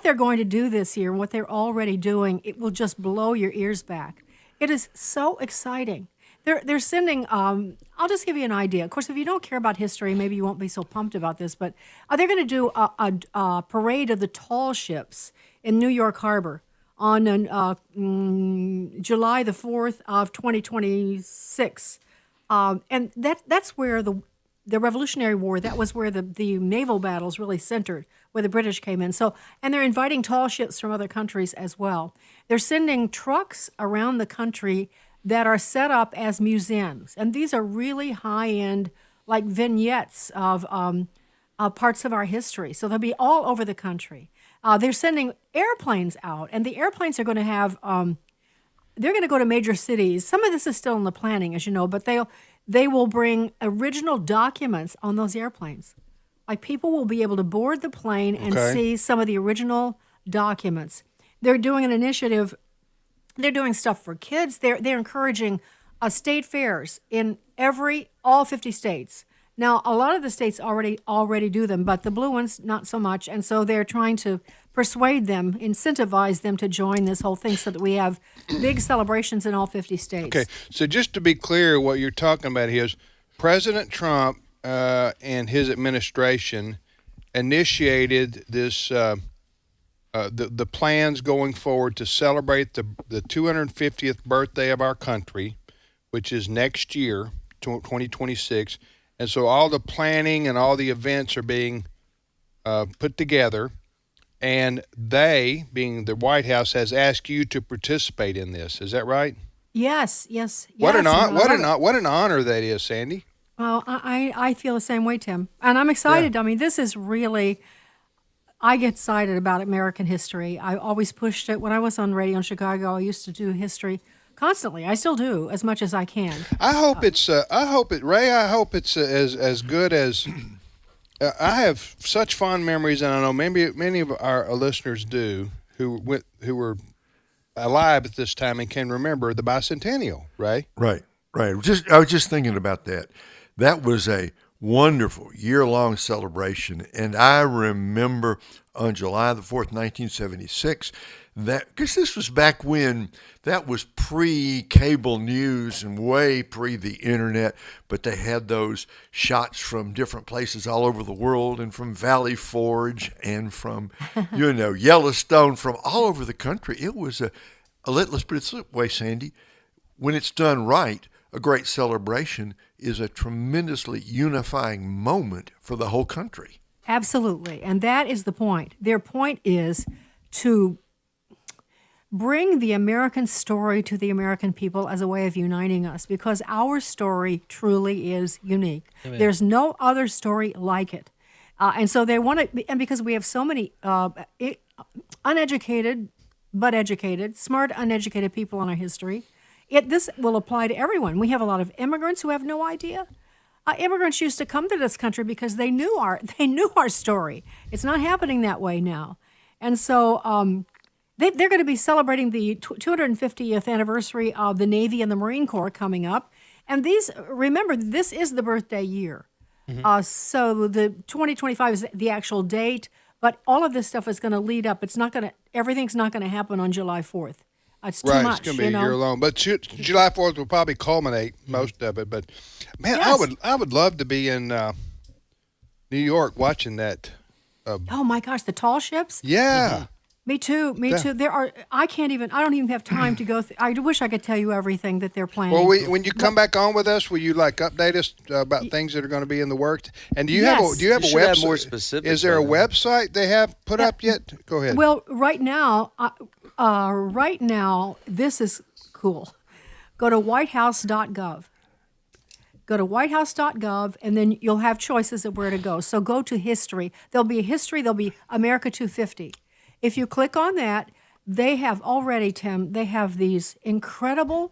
they're going to do this year, and what they're already doing, it will just blow your ears back. It is so exciting. They're sending. I'll just give you an idea. Of course, if you don't care about history, maybe you won't be so pumped about this. But they're going to do a parade of the tall ships in New York Harbor on July the 4th of 2026, and that's where the Revolutionary War. That was where the naval battles really centered, where the British came in. So, and they're inviting tall ships from other countries as well. They're sending trucks around the country that are set up as museums. And these are really high-end, like vignettes of parts of our history. So they'll be all over the country. They're sending airplanes out, and the airplanes are going to have, they're going to go to major cities. Some of this is still in the planning, as you know, but they will bring original documents on those airplanes. Like people will be able to board the plane and see some of the original documents. They're doing an initiative. They're doing stuff for kids. They're encouraging state fairs in all 50 states. Now, a lot of the states already do them, but the blue ones not so much. And so they're trying to persuade them, incentivize them to join this whole thing so that we have big celebrations in all 50 states. Okay, so just to be clear, what you're talking about here is President Trump and his administration initiated this the plans going forward to celebrate the 250th birthday of our country, which is next year, 2026. And so all the planning and all the events are being put together. And they, being the White House, has asked you to participate in this. Is that right? Yes. What an honor that is, Sandy. Well, I feel the same way, Tim. And I'm excited. Yeah. I mean, this is really... I get excited about American history. I always pushed it. When I was on radio in Chicago, I used to do history constantly. I still do as much as I can. I hope Ray. I hope it's as good as. I have such fond memories, and I know many of our listeners do who were alive at this time and can remember the bicentennial. Ray. Right. I was just thinking about that. That was a wonderful year-long celebration, and I remember on July the 4th, 1976. Because this was back when that was pre-cable news and way pre the internet, but they had those shots from different places all over the world and from Valley Forge and from, Yellowstone, from all over the country. It was let's put it this way, Sandy, when it's done right, a great celebration is a tremendously unifying moment for the whole country. Absolutely. And that is the point. Their point is to bring the American story to the American people as a way of uniting us, because our story truly is unique. Amen. There's no other story like it. And so they want to, and because we have so many uneducated but educated, smart, uneducated people in our history, this will apply to everyone. We have a lot of immigrants who have no idea. Immigrants used to come to this country because they knew our story. It's not happening that way now. And so they're going to be celebrating the 250th anniversary of the Navy and the Marine Corps coming up. And remember, this is the birthday year. Mm-hmm. So the 2025 is the actual date, but all of this stuff is going to lead up. Everything's not going to happen on July 4th. It's too much. It's going to be a year long. But July 4th will probably culminate most of it. But, man, yes. I would love to be in New York watching that. Oh, my gosh, the tall ships? Yeah. Mm-hmm. Me too. I don't even have time to go through. I wish I could tell you everything that they're planning. Well, when you come back on with us, will you update us about things that are going to be in the works? And do you have a website? Have more specific. Is there a website they have put up yet? Go ahead. Well, right now, this is cool. Go to whitehouse.gov. Go to whitehouse.gov, and then you'll have choices of where to go. So go to history. There'll be history. There'll be America 250. If you click on that, they have already, Tim, they have these incredible,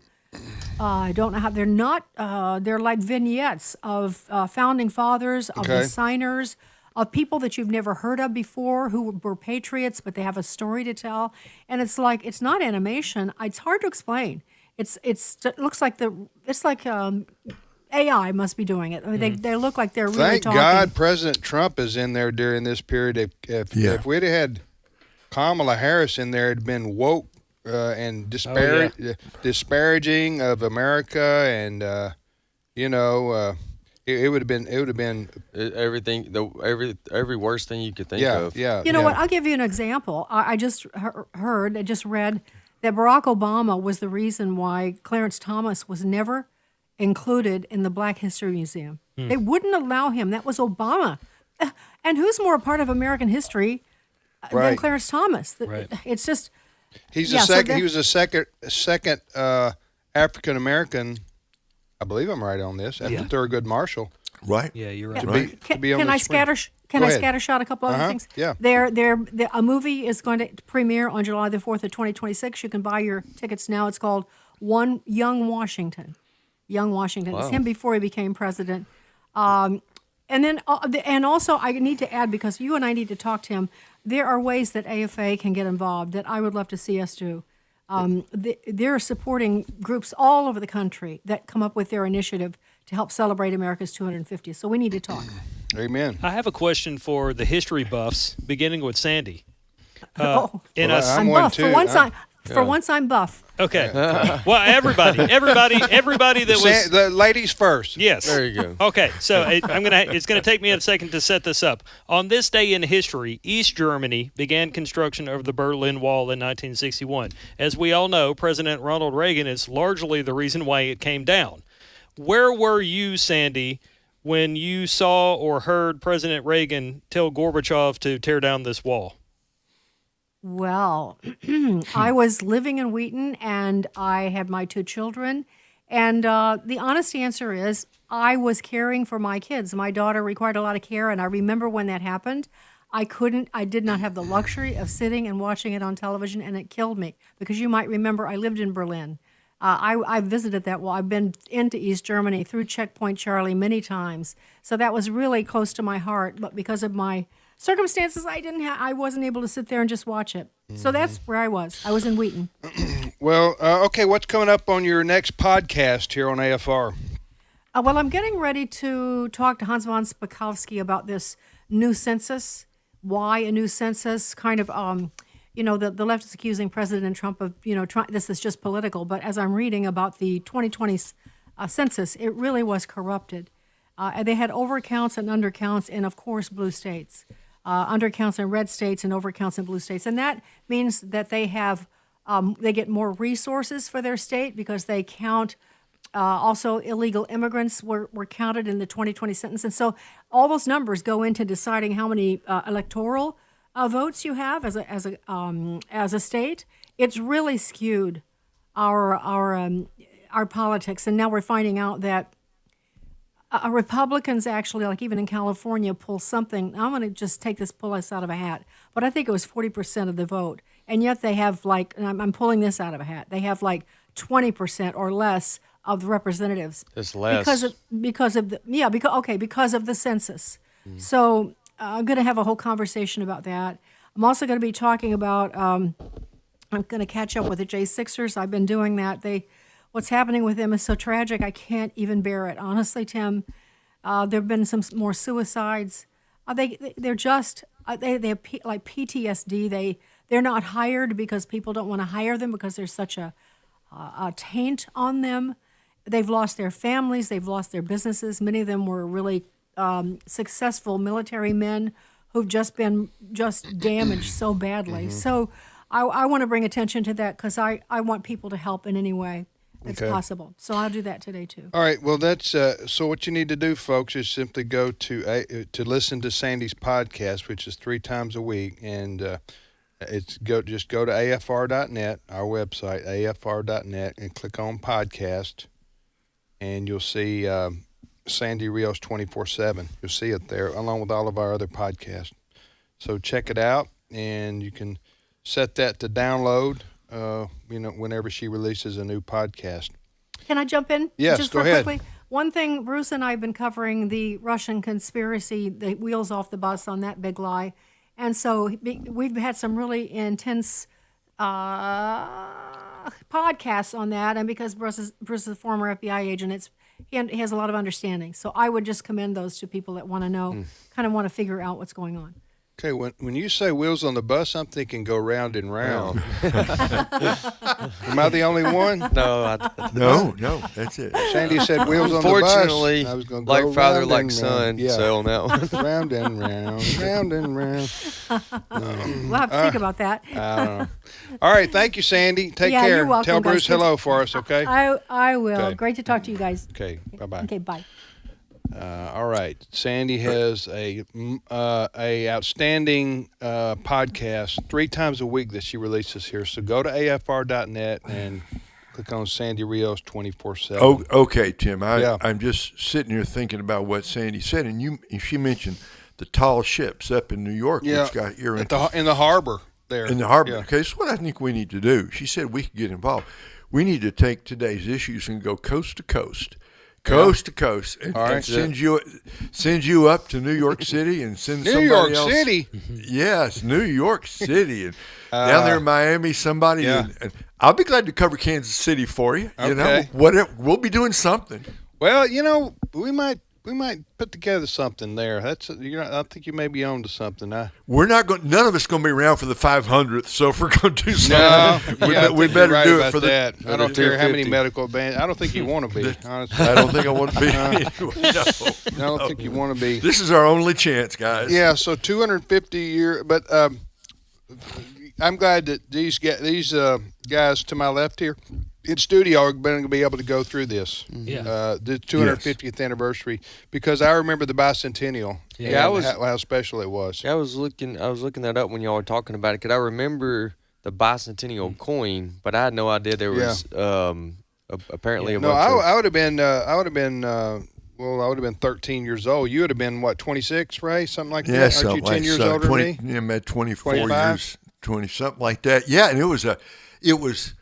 I don't know how, they're like vignettes of founding fathers, of the signers, of people that you've never heard of before who were patriots, but they have a story to tell. And it's not animation. It's hard to explain. It looks like AI must be doing it. I mean, they look like they're really talking. Thank God President Trump is in there during this period. If we'd have had Kamala Harris in there, had been woke and disparaging of America, and it would have been everything. Every worst thing you could think of. Yeah. You know what? I'll give you an example. I just read that Barack Obama was the reason why Clarence Thomas was never included in the Black History Museum. They wouldn't allow him. That was Obama. And who's more a part of American history than Clarence Thomas? Right. It's just he was the second African American. I believe I'm right on this. After Thurgood Marshall. Right. Yeah, you're right. To be on can the I screen. scattershot a couple other things? Yeah. A movie is going to premiere on July the 4th of 2026. You can buy your tickets now. It's called Young Washington. Young Washington. Wow. It's him before he became president. And also I need to add, because you and I need to talk to him, there are ways that AFA can get involved that I would love to see us do. They're supporting groups all over the country that come up with their initiative to help celebrate America's 250th. So we need to talk. Amen. I have a question for the history buffs, beginning with Sandy. I'm buff. For once, I'm buff. Okay. Well, everybody that was the ladies first. Yes. There you go. Okay. So it's gonna take me a second to set this up. On this day in history, East Germany began construction of the Berlin Wall in 1961. As we all know, President Ronald Reagan is largely the reason why it came down. Where were you, Sandy, when you saw or heard President Reagan tell Gorbachev to tear down this wall? Well, I was living in Wheaton, and I had my 2 children. And the honest answer is I was caring for my kids. My daughter required a lot of care, and I remember when that happened. I did not have the luxury of sitting and watching it on television, and it killed me. Because you might remember I lived in Berlin. I visited that wall. I've been into East Germany through Checkpoint Charlie many times, so that was really close to my heart. But because of my circumstances, I wasn't able to sit there and just watch it. So that's where I was. I was in Wheaton. Well, okay, what's coming up on your next podcast here on AFR? Well, I'm getting ready to talk to Hans von Spakovsky about this new census. Why a new census? Kind of, the left is accusing President Trump of, this is just political. But as I'm reading about the 2020 census, it really was corrupted. They had overcounts and undercounts in, of course, blue states. Undercounts in red states and overcounts in blue states. And that means that they have, they get more resources for their state because they count. Also, illegal immigrants were counted in the 2020 census. And so all those numbers go into deciding how many electoral votes you have as a state. It's really skewed our politics. And now we're finding out that Republicans actually, like even in California, pull something. I'm going to just pull this out of a hat, but I think it was 40% of the vote. And yet they have and I'm pulling this out of a hat, they have 20% or less of the representatives. It's less. Because of the census. So I'm going to have a whole conversation about that. I'm also going to be talking about, I'm going to catch up with the J6ers. I've been doing that. What's happening with them is so tragic, I can't even bear it. Honestly, Tim, there have been some more suicides. They're just, they have PTSD. They're not hired because people don't want to hire them because there's such a taint on them. They've lost their families. They've lost their businesses. Many of them were really successful military men who've just been damaged so badly. So I want to bring attention to that because I want people to help in any way that's possible. So I'll do that today too. All right. Well, that's so. What you need to do, folks, is simply go to listen to Sandy's podcast, which is 3 times a week, and just go to afr.net, our website, afr.net, and click on podcast, and you'll see Sandy Rios 24/7. You'll see it there, along with all of our other podcasts. So check it out, and you can set that to download. Whenever she releases a new podcast. Can I jump in? Yes, just go ahead. Quickly? One thing, Bruce and I have been covering the Russian conspiracy, the wheels off the bus on that big lie. And so we've had some really intense podcasts on that. And because Bruce is a former FBI agent, he has a lot of understanding. So I would just commend those to people that want to know, kind of want to figure out what's going on. Okay, when you say wheels on the bus, I'm thinking go round and round. Am I the only one? No, No, that's it. Sandy said wheels on the bus. Unfortunately, I was going to like go father, round like and son, round. so on that one. Round and round, round and round. We'll have to think about that. I don't know. All right, thank you, Sandy. Take Yeah, care. you're welcome, Tell guys. Bruce hello for us, okay? I will. Okay. Great to talk to you guys. Okay, bye-bye. Okay, bye. All right, Sandy has a outstanding podcast 3 times a week that she releases here. So go to afr.net and click on Sandy Rios 24/7. Oh, okay, Tim. Yeah. I'm just sitting here thinking about what Sandy said, and she mentioned the tall ships up in New York, which got your interest. In the harbor there. In the harbor. Yeah. Okay, that's what I think we need to do. She said we could get involved. We need to take today's issues and go coast to coast. Coast to coast, and send you up to New York City and send somebody else. New York City? Yes, New York City. And down there in Miami, somebody. Yeah. And I'll be glad to cover Kansas City for you. Okay. You know, whatever, we'll be doing something. Well, we might put together something there. I think you may be on to something. We're not going. None of us going to be around for the 500th. So if we're going to do No, something, we better right do it about for that. the. I don't care how many medical bands. I don't think you want to be. Honestly, I don't think I want to be. I don't think you want to be. This is our only chance, guys. Yeah. So 250 year, but I'm glad that these guys to my left here in studio are going to be able to go through this. Yeah. The 250th anniversary, because I remember the bicentennial. Yeah, and how special it was. Yeah, I was looking that up when y'all were talking about it because I remember the bicentennial coin, but I had no idea there was apparently a bunch of. I would have been. I would have been 13 years old. You would have been, what, 26, Ray? Something like that? Yeah, Aren't something you 10 like years so. older 20, than me? Yeah, I'm at 24 25? years, 20, something like that. Yeah, and it was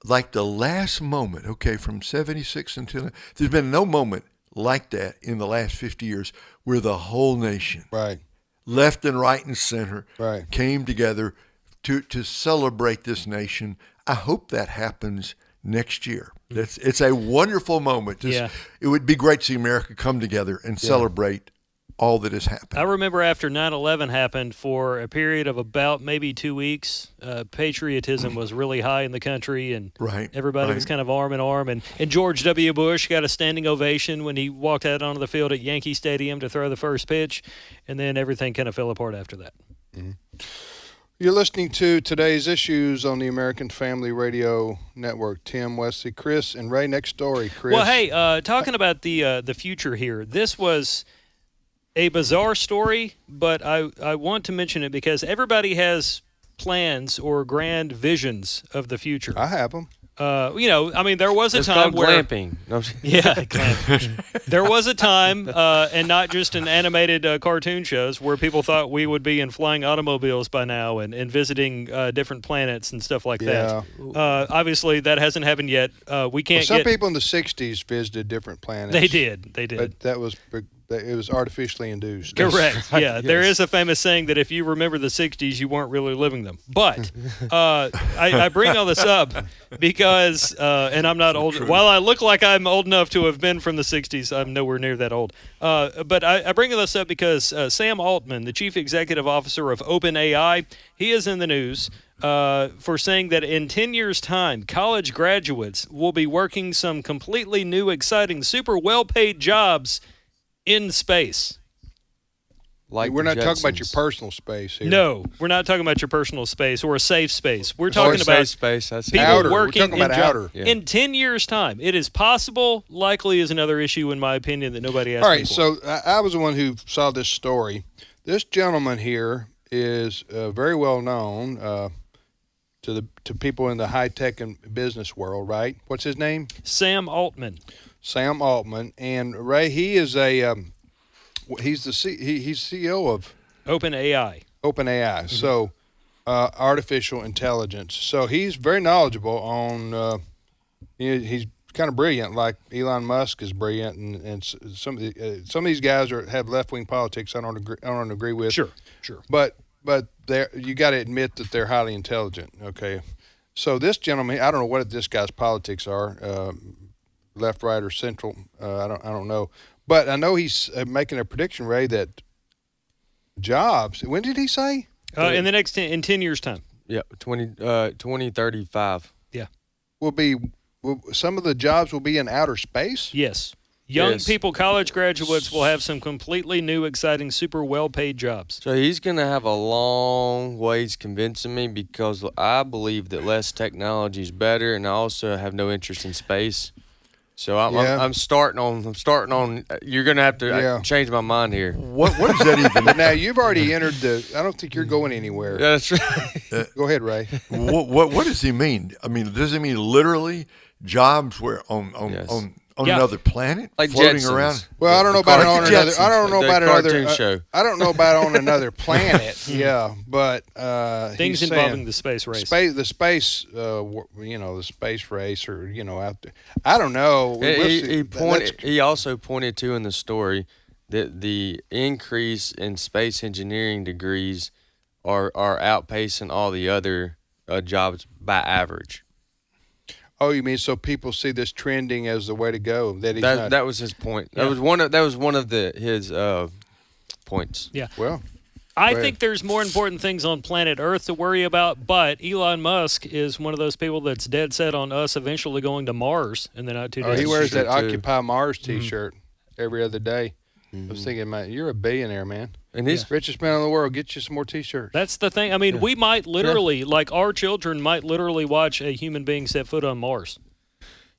like the last moment, okay, from 76 until, there's been no moment like that in the last 50 years where the whole nation, right, left and right and center, right, came together to celebrate this nation. I hope that happens next year. It's a wonderful moment. It would be great to see America come together and celebrate all that has happened. I remember after 9/11 happened, for a period of about maybe 2 weeks, patriotism was really high in the country, and everybody was kind of arm in arm. And George W. Bush got a standing ovation when he walked out onto the field at Yankee Stadium to throw the first pitch, and then everything kind of fell apart after that. Mm-hmm. You're listening to Today's Issues on the American Family Radio Network. Tim, Wesley, Chris, and Ray. Next story, Chris. Well, hey, talking about the future here, this was a bizarre story, but I want to mention it because everybody has plans or grand visions of the future. I have them. I mean, there was a it's time called where glamping. glamping. There was a time, and not just in animated cartoon shows, where people thought we would be in flying automobiles by now and visiting different planets and stuff like that. Obviously, that hasn't happened yet. We can't. Some people in the '60s visited different planets. They did. But that was. It was artificially induced. Correct. Yeah, there is a famous saying that if you remember the '60s, you weren't really living them. But I bring all this up because, and I'm not old. While I look like I'm old enough to have been from the '60s, I'm nowhere near that old. But I bring this up because Sam Altman, the chief executive officer of OpenAI, he is in the news for saying that in 10 years' time, college graduates will be working some completely new, exciting, super well-paid jobs in space. Like we're not talking about your personal space here. No, we're not talking about your personal space or a safe space. We're talking about safe space. That's people outer. working We're talking about outer. in 10 years' time. It is possible. Likely is another issue, in my opinion, that nobody asked. All right, for. so I was the one who saw this story. This gentleman here is very well known to people in the high tech and business world. Right? What's his name? Sam Altman. Sam Altman, and Ray, he is he's CEO of OpenAI. OpenAI, so artificial intelligence. So he's very knowledgeable on. He's kind of brilliant, like Elon Musk is brilliant, and some of these guys have left wing politics. I don't agree with. Sure. But you got to admit that they're highly intelligent. Okay, so this gentleman, I don't know what this guy's politics are. Left, right, or central. I don't know, but I know he's making a prediction, Ray, that jobs. When did he say? In the next 10 years' time. Yeah, 2035. Yeah, some of the jobs will be in outer space. Yes, young people, college graduates, will have some completely new, exciting, super well-paid jobs. So he's going to have a long ways convincing me because I believe that less technology is better, and I also have no interest in space. So I'm starting on. You're gonna have to change my mind here. What is that even? Now you've already entered I don't think you're going anywhere. That's right. Go ahead, Ray. What does he mean? I mean, does he mean literally jobs where on another planet, like floating Jetsons. Around? Well, I don't know about it on another. I don't know about cartoon show. I don't know about on another planet. Yeah, but things he's involving saying the space race. the space, the space race, or out there. I don't know. He also pointed to in the story that the increase in space engineering degrees are outpacing all the other jobs by average. Oh, you mean so people see this trending as the way to go? That was his point. Yeah. That was one of his points. Yeah. Well, I think there's more important things on planet Earth to worry about, but Elon Musk is one of those people that's dead set on us eventually going to Mars in the not too distant he wears that too. Occupy Mars T-shirt every other day. I was thinking, man, you're a billionaire, man. And he's richest man in the world. Get you some more T-shirts. That's the thing. I mean, we might literally, like our children might literally watch a human being set foot on Mars.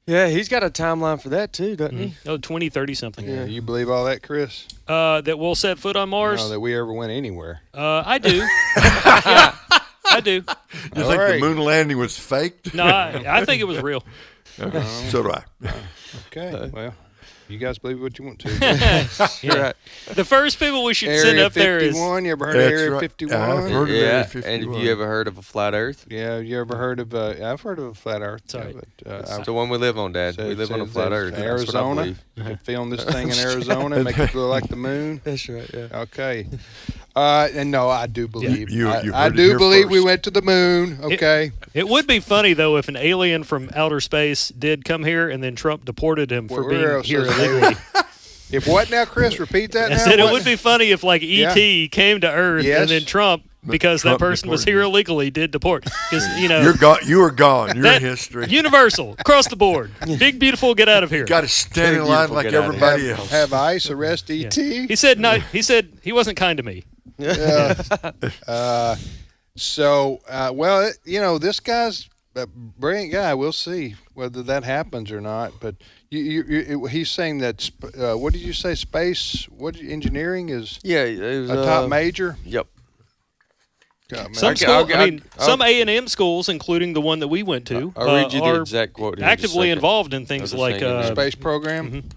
Yeah, he's got a timeline for that too, doesn't he? Oh, 2030 something. Yeah, you believe all that, Chris? That we'll set foot on Mars? No, that we ever went anywhere. I do. Yeah, I do. You think the moon landing was faked? No, I think it was real. So do I. Okay, well. You guys believe what you want to. Yeah. Right. The first people we should send up there is... Area 51. You ever heard of Area 51? I've heard of Area 51. And have you ever heard of a flat Earth? Yeah, you ever heard of... I've heard of a flat Earth. Sorry. It's the one we live on, Dad. We live on a flat Earth. Arizona. You can film this thing in Arizona and make it look like the moon. That's right, yeah. Okay. And no, I do believe. I do believe we went to the moon. Okay. It would be funny, though, if an alien from outer space did come here and then Trump deported him for being here illegally. If what now, Chris? Repeat that now. I said it would be funny if, like, E.T. came to Earth and then Trump, because that person was here illegally, did deport. Because, you know. You're gone. You are gone. You're history. Universal, across the board. Big, beautiful, get out of here. You got to stand in line like everybody else. Have ICE arrest E.T.? He said no. He said he wasn't kind to me. Yeah. Well, this guy's a brilliant guy. We'll see whether that happens or not. But he's saying that, what did you say, space, engineering is it was, a top major? Yep. God, some A&M schools, including the one that we went to, I'll read you the exact quote actively involved in things like space program. Mm-hmm.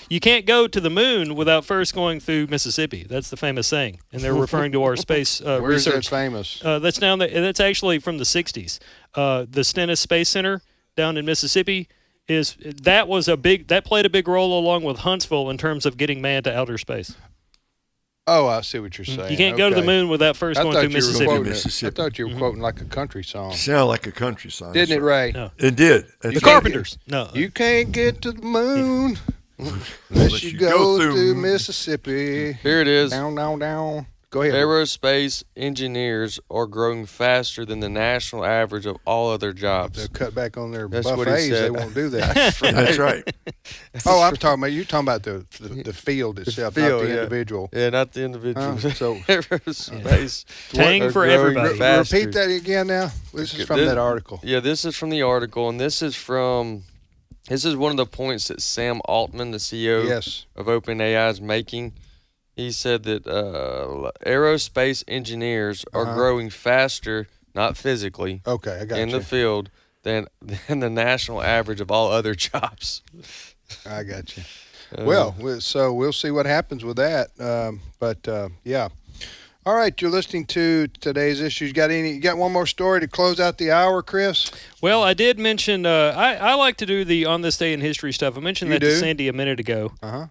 You can't go to the moon without first going through Mississippi. That's the famous saying, and they're referring to our space Where research. is that famous? That's down there. That's actually from the '60s. The Stennis Space Center down in Mississippi that played a big role along with Huntsville in terms of getting man to outer space. Oh, I see what you're saying. You can't go to the moon without first going through Mississippi. I thought you were quoting like a country song. Sound like a country song. Didn't it, Ray? No. It did. The Carpenters. No. You can't get to the moon unless you go through Mississippi. Here it is. Down. Go ahead. Aerospace engineers are growing faster than the national average of all other jobs. They'll cut back on their That's what he buffets. said. They won't do that. That's right. Oh, you're talking about the field itself, not the individual. Yeah, not the individual. So aerospace. Tang for everybody. Repeat that again now. This is from that article. Yeah, this is from the article, and this is one of the points that Sam Altman, the CEO of OpenAI, is making. He said that aerospace engineers are growing faster, not physically, in the field than the national average of all other jobs. I got you. So we'll see what happens with that. Yeah. All right, you're listening to today's issues. You got one more story to close out the hour, Chris? Well, I did mention I like to do the On This Day in History stuff. I mentioned that to Sandy a minute ago.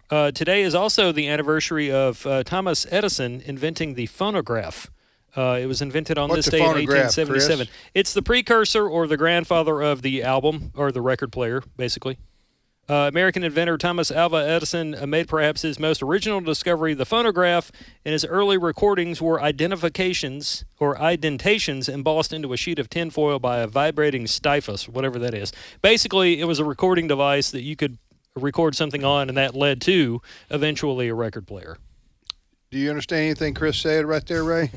Today is also the anniversary of Thomas Edison inventing the phonograph. It was invented on this day in 1877. Chris? It's the precursor or the grandfather of the album, or the record player, basically. American inventor Thomas Alva Edison made perhaps his most original discovery, the phonograph, and his early recordings were indentations embossed into a sheet of tinfoil by a vibrating stylus, whatever that is. Basically, it was a recording device that you could record something on, and that led to, eventually, a record player. Do you understand anything Chris said right there, Ray?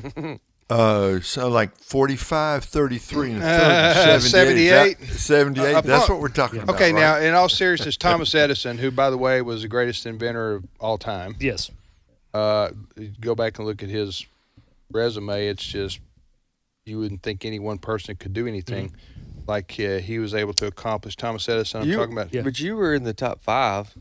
So like 45, 33, and 78. 78. That's what we're talking about. Okay, right? now, in all seriousness, Thomas Edison, who, by the way, was the greatest inventor of all time. Yes. Go back and look at his resume. It's just, you wouldn't think any one person could do anything like he was able to accomplish. Thomas Edison, I'm talking about. But you were in the top 5.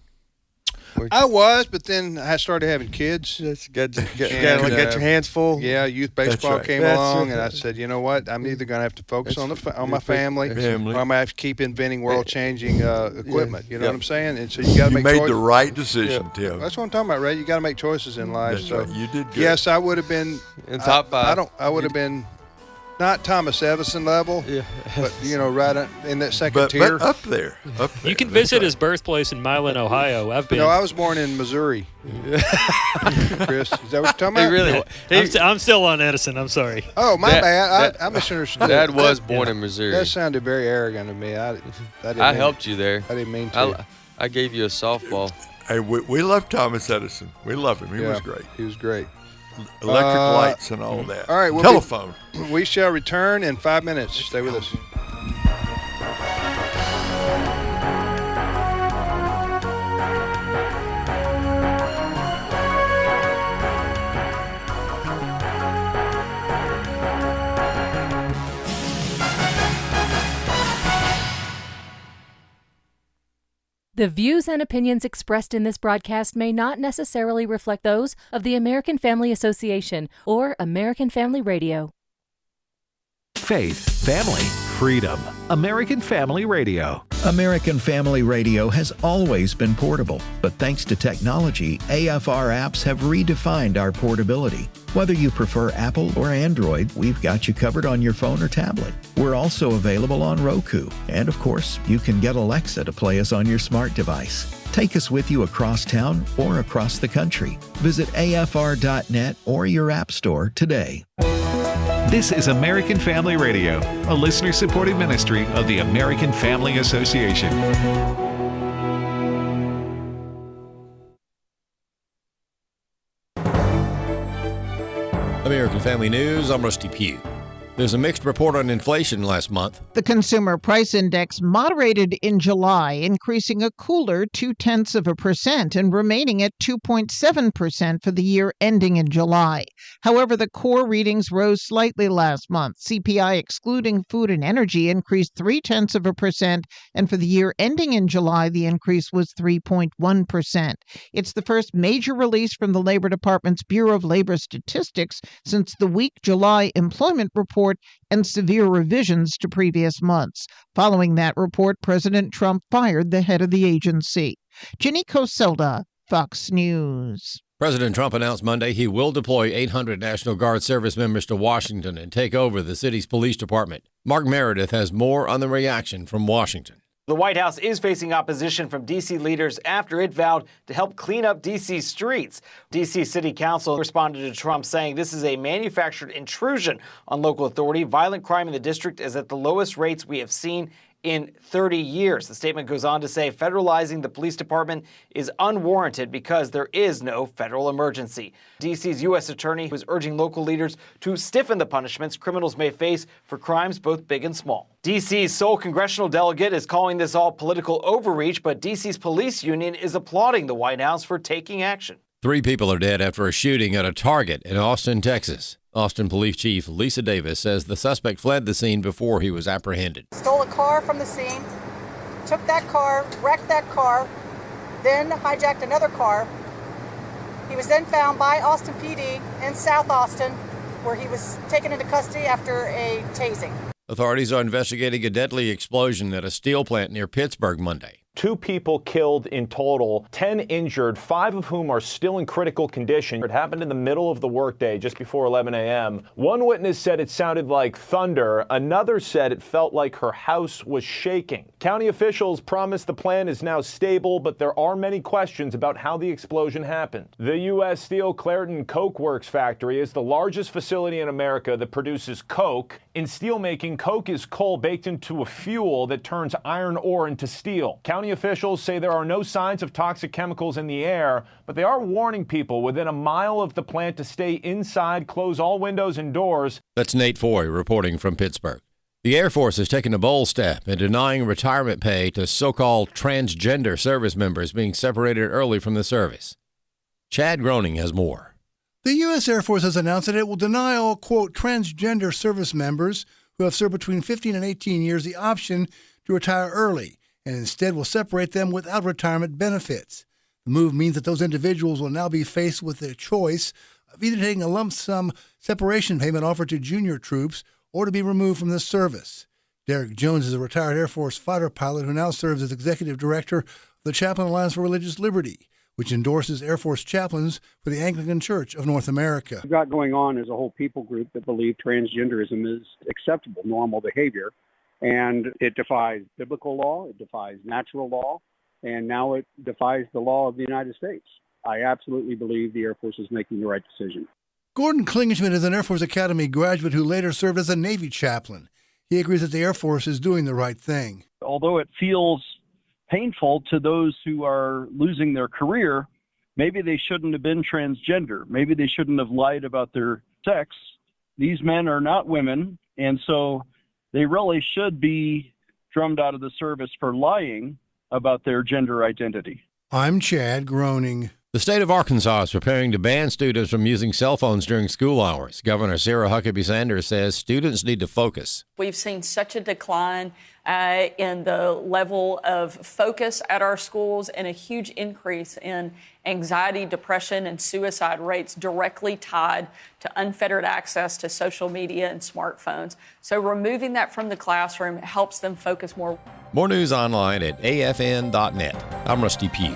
I was, but then I started having kids. Get your hands full. Yeah, youth baseball came along, and I said, you know what? I'm either going to have to focus on my family, or I'm going to have to keep inventing world-changing equipment. You know what I'm saying? And so you got to make choices. You made the right decision, Tim. That's what I'm talking about, Ray. You got to make choices in life. That's so right. You did good. Yes, I would have been in top 5. I would have been. Not Thomas Edison level, but right in that second tier. But up there. You can visit his birthplace in Milan, Ohio. I've been. No, I was born in Missouri. Chris, is that what you're talking about? Really? I'm still on Edison. I'm sorry. Oh, my bad. I misunderstood. Dad was born in Missouri. That sounded very arrogant of me. I helped you there. I didn't mean to. I gave you a softball. Hey, we love Thomas Edison. We love him. He was great. He was great. Electric lights and all that. All right. Telephone. We shall return in 5 minutes. Stay with us. The views and opinions expressed in this broadcast may not necessarily reflect those of the American Family Association or American Family Radio. Faith, family, freedom. American Family Radio. American Family Radio has always been portable, but thanks to technology, AFR apps have redefined our portability. Whether you prefer Apple or Android, we've got you covered on your phone or tablet. We're also available on Roku, and of course, you can get Alexa to play us on your smart device. Take us with you across town or across the country. Visit afr.net or your app store today. This is American Family Radio, a listener-supported ministry of the American Family Association. American Family News, I'm Rusty Pugh. There's a mixed report on inflation last month. The Consumer Price Index moderated in July, increasing a cooler 0.2% and remaining at 2.7% for the year ending in July. However, the core readings rose slightly last month. CPI excluding food and energy increased 0.3%, and for the year ending in July, the increase was 3.1%. It's the first major release from the Labor Department's Bureau of Labor Statistics since the weak July employment report and severe revisions to previous months. Following that report, President Trump fired the head of the agency. Ginny Coselda, Fox News. President Trump announced Monday he will deploy 800 National Guard service members to Washington and take over the city's police department. Mark Meredith has more on the reaction from Washington. The White House is facing opposition from D.C. leaders after it vowed to help clean up D.C. streets. D.C. City Council responded to Trump saying this is a manufactured intrusion on local authority. Violent crime in the district is at the lowest rates we have seen in 30 years. The statement goes on to say federalizing the police department is unwarranted because there is no federal emergency. D.C.'s U.S. attorney was urging local leaders to stiffen the punishments criminals may face for crimes both big and small. D.C.'s sole congressional delegate is calling this all political overreach, but D.C.'s police union is applauding the White House for taking action. 3 people are dead after a shooting at a Target in Austin, Texas. Austin Police Chief Lisa Davis says the suspect fled the scene before he was apprehended. Stole a car from the scene, took that car, wrecked that car, then hijacked another car. He was then found by Austin PD in South Austin, where he was taken into custody after a tasing. Authorities are investigating a deadly explosion at a steel plant near Pittsburgh Monday. 2 people killed in total, 10 injured, 5 of whom are still in critical condition. It happened in the middle of the workday, just before 11 a.m. One witness said it sounded like thunder. Another said it felt like her house was shaking. County officials promise the plant is now stable, but there are many questions about how the explosion happened. The U.S. Steel Clairton Coke Works factory is the largest facility in America that produces coke. In steelmaking, coke is coal baked into a fuel that turns iron ore into steel. County officials say there are no signs of toxic chemicals in the air, but they are warning people within a mile of the plant to stay inside, close all windows and doors. That's Nate Foy reporting from Pittsburgh. The Air Force has taken a bold step in denying retirement pay to so-called transgender service members being separated early from the service. Chad Groening has more. The U.S. Air Force has announced that it will deny all, quote, transgender service members who have served between 15 and 18 years the option to retire early, and instead will separate them without retirement benefits. The move means that those individuals will now be faced with the choice of either taking a lump sum separation payment offered to junior troops or to be removed from the service. Derek Jones is a retired Air Force fighter pilot who now serves as executive director of the Chaplain Alliance for Religious Liberty, which endorses Air Force chaplains for the Anglican Church of North America. What we've got going on is a whole people group that believe transgenderism is acceptable, normal behavior. And it defies biblical law, it defies natural law, and now it defies the law of the United States. I absolutely believe the Air Force is making the right decision. Gordon Klingschmidt is an Air Force Academy graduate who later served as a Navy chaplain. He agrees that the Air Force is doing the right thing. Although it feels painful to those who are losing their career, maybe they shouldn't have been transgender. Maybe they shouldn't have lied about their sex. These men are not women, and so they really should be drummed out of the service for lying about their gender identity. I'm Chad Groening. The state of Arkansas is preparing to ban students from using cell phones during school hours. Governor Sarah Huckabee Sanders says students need to focus. We've seen such a decline in the level of focus at our schools, and a huge increase in anxiety, depression, and suicide rates directly tied to unfettered access to social media and smartphones. So removing that from the classroom helps them focus more. More news online at afn.net. I'm Rusty Pugh.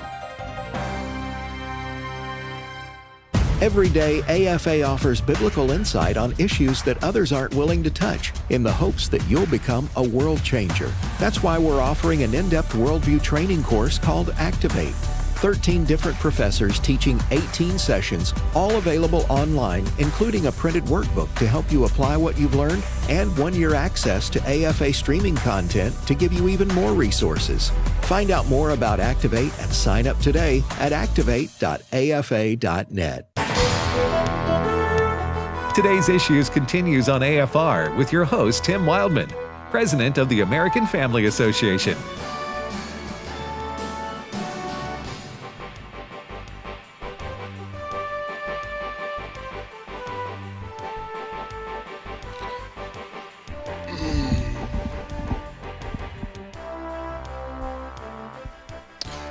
Every day, AFA offers biblical insight on issues that others aren't willing to touch in the hopes that you'll become a world changer. That's why we're offering an in-depth worldview training course called Activate. 13 different professors teaching 18 sessions, all available online, including a printed workbook to help you apply what you've learned and 1-year access to AFA streaming content to give you even more resources. Find out more about Activate and sign up today at activate.afa.net. Today's Issues continues on AFR with your host, Tim Wildman, President of the American Family Association.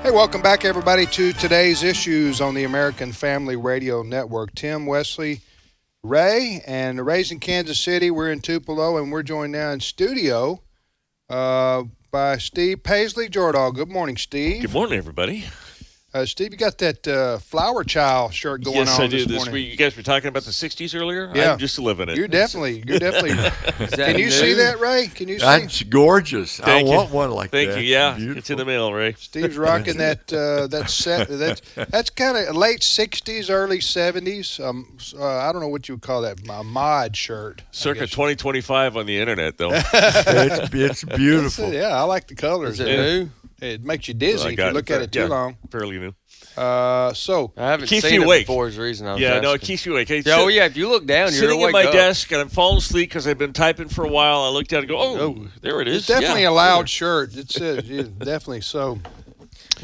Hey, welcome back, everybody, to Today's Issues on the American Family Radio Network. Tim, Wesley, Ray, and Ray's in Kansas City. We're in Tupelo, and we're joined now in studio by Steve Paisley Jordahl. Good morning, Steve. Good morning, everybody. Steve, you got that Flower Child shirt going yes, on I do. this morning. You guys were talking about the 60s earlier? Yeah. I'm just living it. You're definitely. Can you see that, Ray? Can you see? That's gorgeous. Thank I you. want one like that. Thank you. Yeah, Beautiful. it's in the mail, Ray. Steve's rocking that set. That's kind of late 60s, early 70s. I don't know what you would call that, a mod shirt. Circa 2025 on the internet, though. it's beautiful. Yeah, I like the colors. Is it new? It makes you dizzy if you look at it too long. Fairly new. So I haven't keeps seen you it awake. before is the reason I was Yeah, asking. no, it keeps you awake. Hey, Oh, yeah, if you look down, you're sitting awake at my up. desk, and I'm falling asleep because I've been typing for a while. I look down and go, oh, there it is. It's definitely a loud shirt. It's definitely so.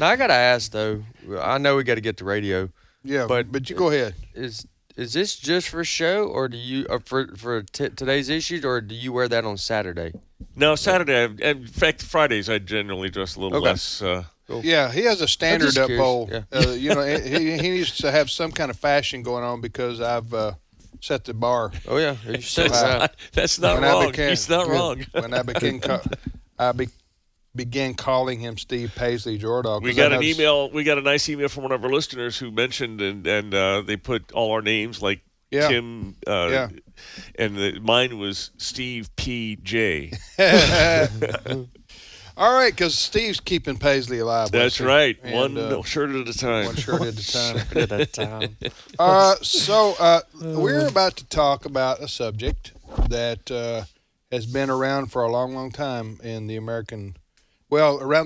Now, I got to ask, though. I know we got to get to radio. Yeah, but you go ahead. Is this just for show, or do you for today's issues, or do you wear that on Saturday? No, Saturday. In fact, Fridays I generally dress a little less. Cool. Yeah, he has a standard just curious. uphold. Yeah. He needs to have some kind of fashion going on because I've set the bar. Oh yeah, you said that's not wrong. He's not wrong. When I began calling him Steve Paisley Jordahl. We got an email. We got a nice email from one of our listeners who mentioned and they put all our names like Tim. And mine was Steve P.J. All right, because Steve's keeping Paisley alive. That's right. And, one shirt at a time. One shirt at a time. So we're about to talk about a subject that has been around for a long, long time in the around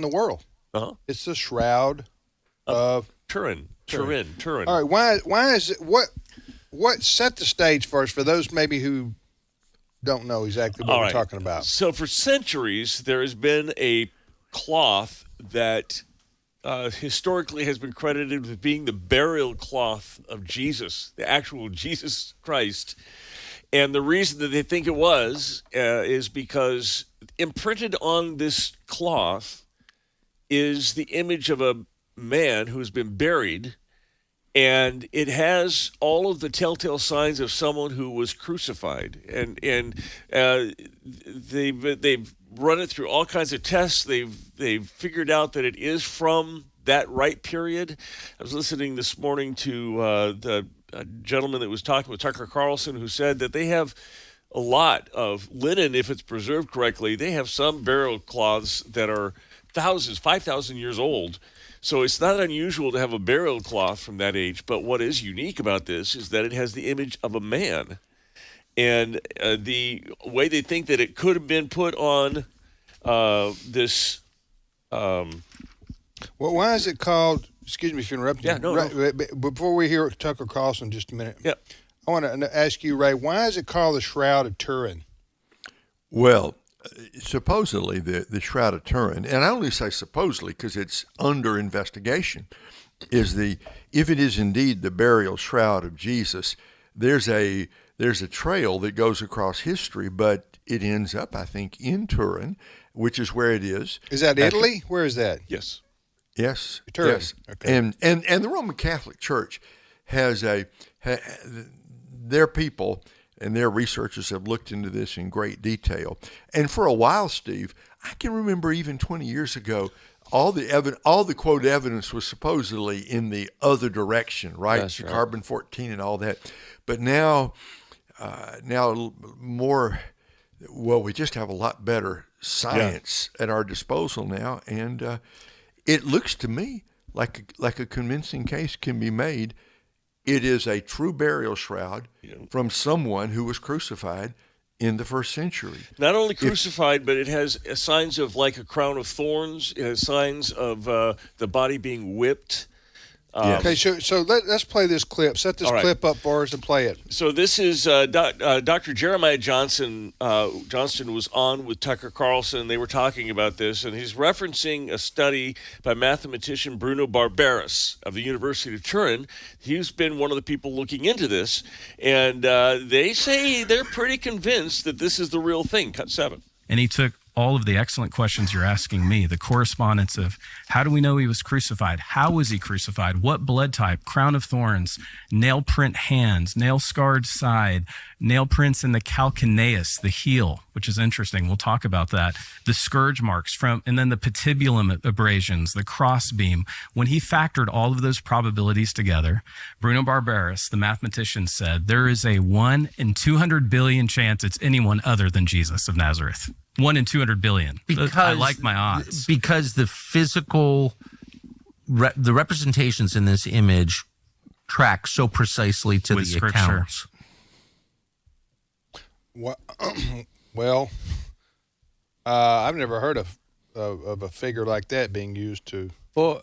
the world. Uh-huh. It's the Shroud of Turin. All right, why is it, what set the stage for us, for those maybe who don't know exactly what we're talking about. So for centuries, there has been a cloth that historically has been credited with being the burial cloth of Jesus, the actual Jesus Christ. And the reason that they think it was is because imprinted on this cloth is the image of a man who's been buried, and it has all of the telltale signs of someone who was crucified. And they've run it through all kinds of tests. They've figured out that it is from that right period. I was listening this morning to the gentleman that was talking with Tucker Carlson, who said that they have a lot of linen, if it's preserved correctly. They have some burial cloths that are 5,000 years old. So it's not unusual to have a burial cloth from that age, but what is unique about this is that it has the image of a man. And the way they think that it could have been put on this... well, why is it called... Excuse me if you interrupt. Yeah, no. Before we hear Tucker Carlson, just a minute. Yeah. I want to ask you, Ray, why is it called the Shroud of Turin? Well, supposedly the Shroud of Turin, and I only say supposedly because it's under investigation, is if it is indeed the burial shroud of Jesus, there's a trail that goes across history, but it ends up, I think, in Turin, which is where it is. Is that Italy? Where is that? Yes. Yes. Turin. Yes. Okay. And the Roman Catholic Church has their people and their researchers have looked into this in great detail. And for a while, Steve, I can remember even 20 years ago, all the quote evidence was supposedly in the other direction, right? That's right. Carbon-14 and all that. But now more, well, we just have a lot better science at our disposal now, and it looks to me like a convincing case can be made. It is a true burial shroud from someone who was crucified in the first century. Not only crucified, but it has signs of like a crown of thorns. It has signs of the body being whipped. Okay, so let's play this clip. Set this clip up for us and play it. So this is Dr. Jeremiah Johnston. Johnston was on with Tucker Carlson. They were talking about this, and he's referencing a study by mathematician Bruno Barbaras of the University of Turin. He's been one of the people looking into this, and they say they're pretty convinced that this is the real thing. Cut 7. And he took all of the excellent questions you're asking me, the correspondence of how do we know he was crucified? How was he crucified? What blood type? Crown of thorns, nail print hands, nail scarred side, nail prints in the calcaneus, the heel, which is interesting. We'll talk about that. The scourge marks and then the patibulum abrasions, the crossbeam. When he factored all of those probabilities together, Bruno Barbaras, the mathematician, said there is a 1 in 200 billion chance it's anyone other than Jesus of Nazareth. 1 in 200 billion. I like my odds. Because the physical, the representations in this image track so precisely to With the scripture. accounts. Well, I've never heard of a figure like that being used to. Well,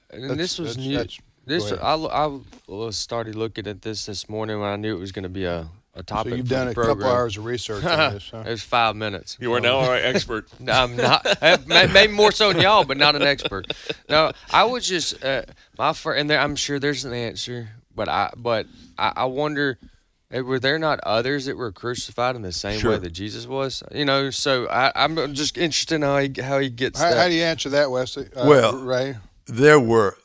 and this was new. I started looking at this morning when I knew it was going to be a topic. So you've for done the a program. couple hours of research on this, huh? It was 5 minutes. You are now our expert. No, I'm not. Maybe more so than y'all, but not an expert. No, I was just I'm sure there's an answer, but I wonder, were there not others that were crucified in the same way that Jesus was? So I'm just interested in how he gets that. How do you answer that, Wesley? Ray? There were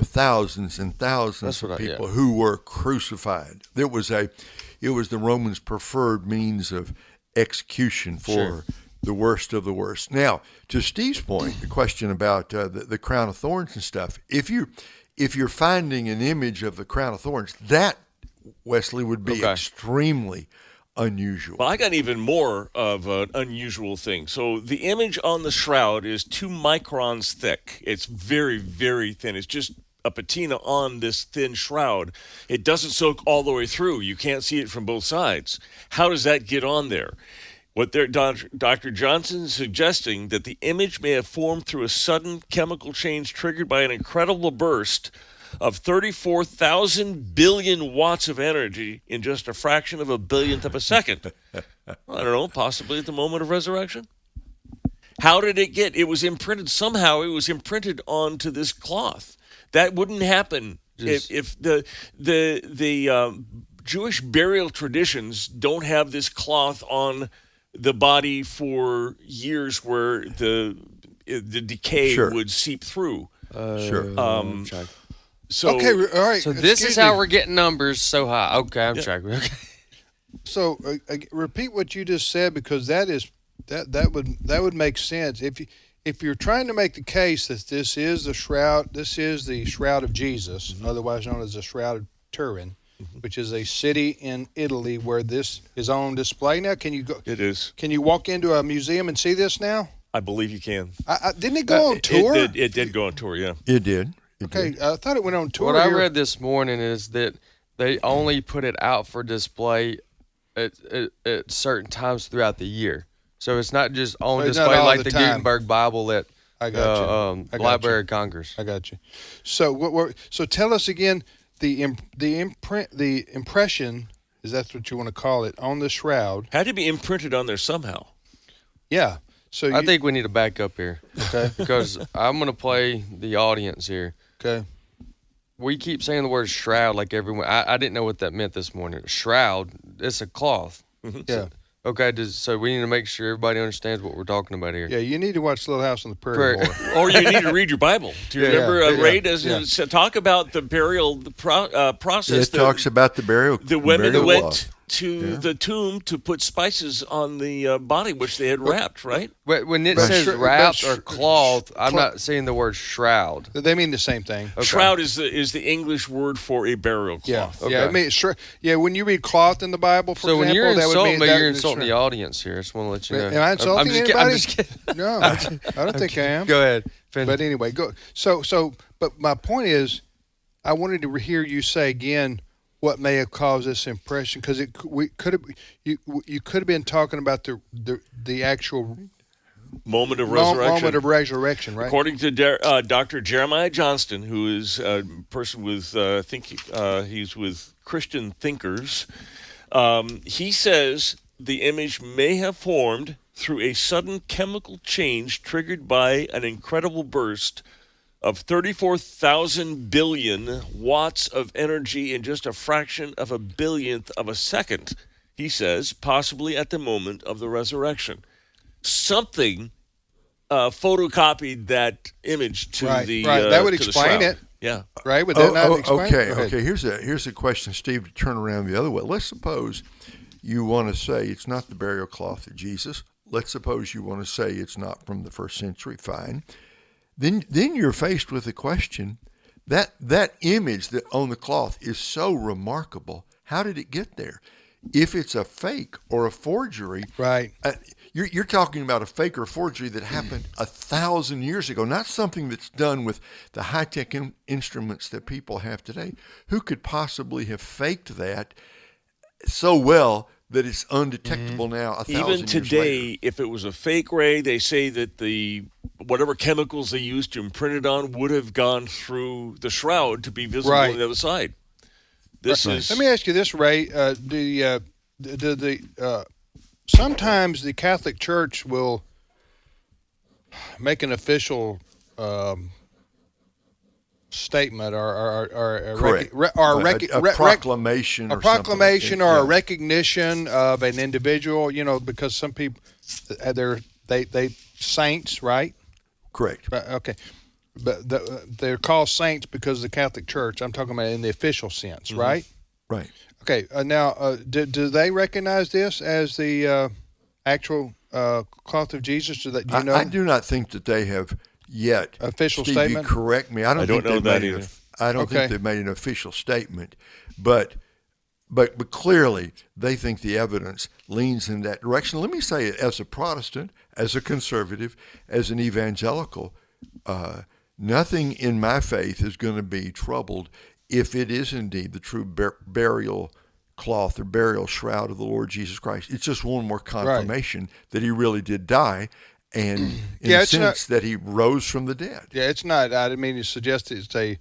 thousands and thousands of people who were crucified. It was the Romans' preferred means of execution for the worst of the worst. Now, to Steve's point, the question about the crown of thorns and stuff. If you're finding an image of the crown of thorns, that, Wesley, would be extremely unusual. Well, I got even more of an unusual thing. So the image on the shroud is 2 microns thick. It's very, very thin. It's just a patina on this thin shroud. It doesn't soak all the way through. You can't see it from both sides. How does that get on there? What Dr. Johnson is suggesting that the image may have formed through a sudden chemical change triggered by an incredible burst of 34,000 billion watts of energy in just a fraction of a billionth of a second. I don't know, possibly at the moment of resurrection? How did it get? It was imprinted somehow. It was imprinted onto this cloth. That wouldn't happen if the Jewish burial traditions don't have this cloth on the body for years, where the decay would seep through. So okay, all right. So this is how we're getting numbers so high. Okay, I'm tracking. Okay. So repeat what you just said, because that would make sense if you're trying to make the case that this is the shroud of Jesus, otherwise known as the Shroud of Turin, which is a city in Italy where this is on display now. Can you go? It is. Can you walk into a museum and see this now? I believe you can. Didn't it go on tour? It did go on tour. Yeah, it did. Okay, I thought it went on tour. What I read this morning is that they only put it out for display at certain times throughout the year. So it's not just on display like the Gutenberg Bible at Library of Congress. I got you. So so tell us again the impression, is that what you want to call it, on the shroud? Had to be imprinted on there somehow. Yeah. So I think we need to back up here. Okay. Because I'm going to play the audience here. Okay. We keep saying the word shroud like everyone. I didn't know what that meant this morning. Shroud, it's a cloth. Yeah. Okay, so we need to make sure everybody understands what we're talking about here. Yeah, you need to watch Little House on the Prairie more. Or you need to read your Bible. Do you remember Ray does talk about the burial process? It talks about the burial. The women that went to the tomb to put spices on the body, which they had wrapped, right? When it says wrapped or cloth, I'm not saying the word shroud. They mean the same thing. Okay. Shroud is the English word for a burial cloth. Yeah, okay. I mean, when you read cloth in the Bible, for example, when you're insulting me, you're insulting the audience here. I just want to let you know. Am I insulting anybody? I'm just kidding. No, I don't think I am. Go ahead. But anyway, go. But my point is, I wanted to hear you say again what may have caused this impression, because you could have been talking about the actual moment of resurrection. Right? According to Dr. Jeremiah Johnston, who is a person with he's with Christian Thinkers, he says the image may have formed through a sudden chemical change triggered by an incredible burst of 34,000 billion watts of energy in just a fraction of a billionth of a second, he says, possibly at the moment of the resurrection. Something photocopied that image to the that would explain it. Yeah. Right? Would that not explain it? Okay. Here's a question, Steve, to turn around the other way. Let's suppose you want to say it's not the burial cloth of Jesus. Let's suppose you want to say it's not from the first century. Fine. Then you're faced with the question, that image that on the cloth is so remarkable. How did it get there? If it's a fake or a forgery, right? You're talking about a fake or forgery that happened 1,000 years ago, not something that's done with the high-tech instruments that people have today. Who could possibly have faked that so well that it's undetectable now 1,000 years later? Even today, if it was a fake, Ray, they say that whatever chemicals they used to imprint it on would have gone through the shroud to be visible on the other side. Let me ask you this, Ray. Sometimes the Catholic Church will make an official statement or a proclamation, or a recognition of an individual. Because some people they saints, right? Correct. Okay. But they're called saints because of the Catholic Church. I'm talking about in the official sense, right? Right. Okay. Now, do they recognize this as the actual cloth of Jesus? Do you know? I do not think that they have yet. Official Steve, statement? You correct me. I don't know that either. I don't think they've made an official statement, but clearly they think the evidence leans in that direction. Let me say, as a Protestant, as a conservative, as an evangelical, nothing in my faith is going to be troubled if it is indeed the true burial cloth or burial shroud of the Lord Jesus Christ. It's just one more confirmation that he really did die, and in a sense that he rose from the dead. Yeah, it's not. I didn't mean to suggest it's a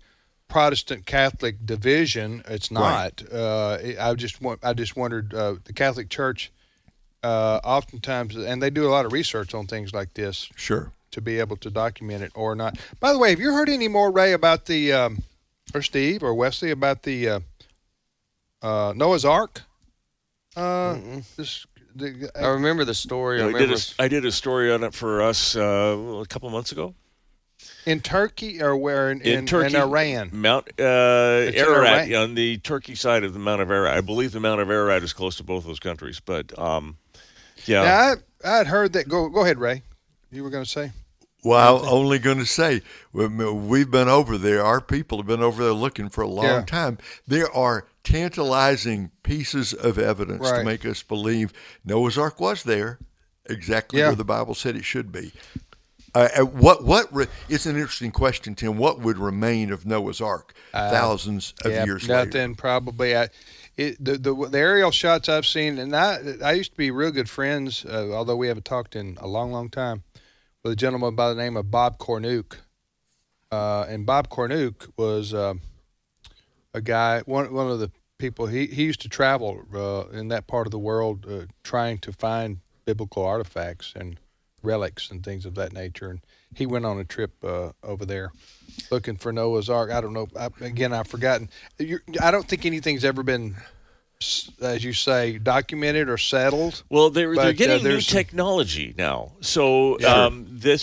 Protestant Catholic division. It's not. Right. I just wondered. The Catholic Church oftentimes, and they do a lot of research on things like this. Sure. To be able to document it or not. By the way, have you heard any more, Ray, about the, or Steve or Wesley, about the Noah's Ark? I remember the story. I did a story on it for us a couple months ago. In Turkey or where? In Turkey, in Iran? Mount Ararat, on the Turkey side of the Mount of Ararat. I believe the Mount of Ararat is close to both those countries, but yeah. Now, I'd heard that. Go ahead, Ray. You were going to say? Well, I'm only going to say, we've been over there. Our people have been over there looking for a long time. There are tantalizing pieces of evidence to make us believe Noah's Ark was there, exactly where the Bible said it should be. It's an interesting question, Tim. What would remain of Noah's Ark thousands of years later? Nothing, probably. The aerial shots I've seen, and I used to be real good friends, although we haven't talked in a long, long time, with a gentleman by the name of Bob Cornuke. And Bob Cornuke was a guy, one of the people, he used to travel in that part of the world trying to find biblical artifacts and relics and things of that nature. And he went on a trip over there looking for Noah's Ark. I don't know. I've forgotten. I don't think anything's ever been as you say, documented or settled. Well, they're getting new there's technology now. So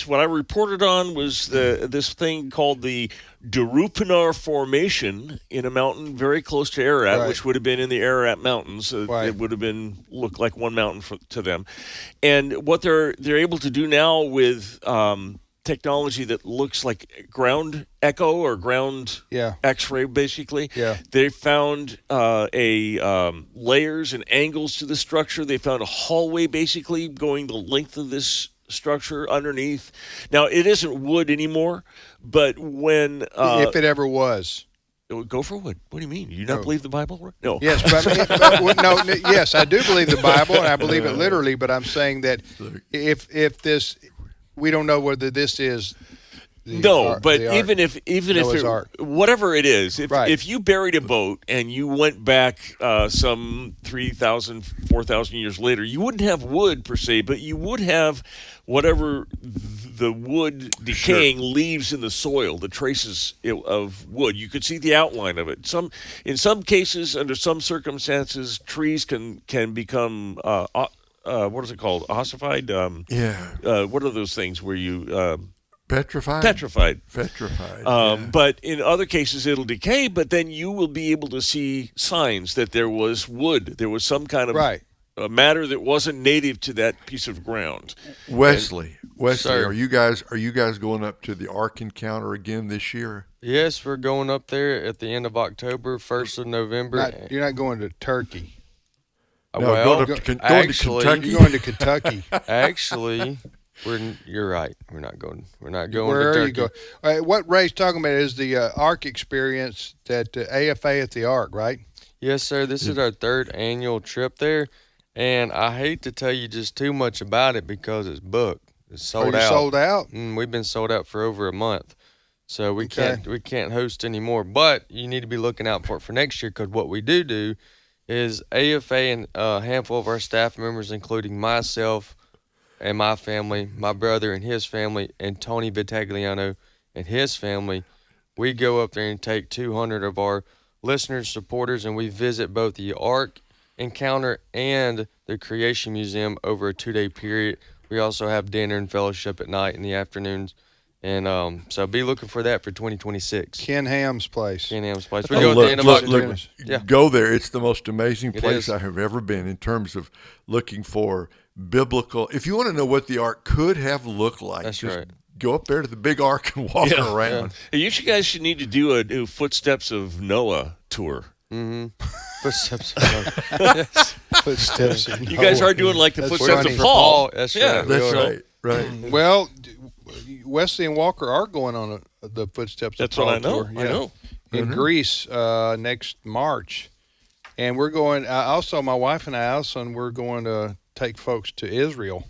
what I reported on was this thing called the Darupinar Formation in a mountain very close to Ararat, which would have been in the Ararat Mountains. It would have looked like one mountain to them. And what they're able to do now with technology that looks like ground echo or ground X-ray, basically. They found layers and angles to the structure. They found a hallway basically going the length of this structure underneath. Now, it isn't wood anymore, but when if it ever was. It would go for wood. What do you mean? You not believe the Bible? No. Yes, yes, I do believe the Bible, and I believe it literally. But I'm saying that if this, we don't know whether this is. Even if whatever it is, if you buried a boat and you went back some 3,000, 4,000 years later, you wouldn't have wood per se, but you would have whatever the wood decaying leaves in the soil, the traces of wood. You could see the outline of it. In some cases, under some circumstances, trees can become what is it called? Ossified? What are those things where you Petrified. But in other cases, it'll decay, but then you will be able to see signs that there was wood. There was some kind of matter that wasn't native to that piece of ground. Wesley, are you guys going up to the Ark Encounter again this year? Yes, we're going up there at the end of October, 1st of November. You're not going to Turkey. Going to Kentucky. You're going to Kentucky. Actually, you're right. We're not going. We're not going. Where to are Turkey. you going? All right, what Ray's talking about is the Ark experience that AFA at the Ark, right? Yes, sir. This is our 3rd annual trip there, and I hate to tell you just too much about it because it's booked. It's sold out. Sold out? We've been sold out for over a month, so we can't host anymore. But you need to be looking out for it for next year because what we do is AFA and a handful of our staff members, including myself and my family, my brother and his family, and Tony Vitagliano and his family, we go up there and take 200 of our listeners, supporters, and we visit both the Ark Encounter and the Creation Museum over a 2-day period. We also have dinner and fellowship at night in the afternoons. And so be looking for that for 2026. Ken Ham's place. We go at the end of October. Go there. It's the most amazing place I have ever been in terms of looking for biblical. If you want to know what the Ark could have looked like, go up there to the big Ark and walk around. Hey, you guys should need to do a new Footsteps of Noah tour. Mm-hmm. Footsteps of Noah. Footsteps of Noah. You guys are doing like the Footsteps of Paul. That's right. Well, Wesley and Walker are going on the Footsteps of Paul tour. That's what I know. In Greece next March. And we're going, also my wife and I, we're going to take folks to Israel.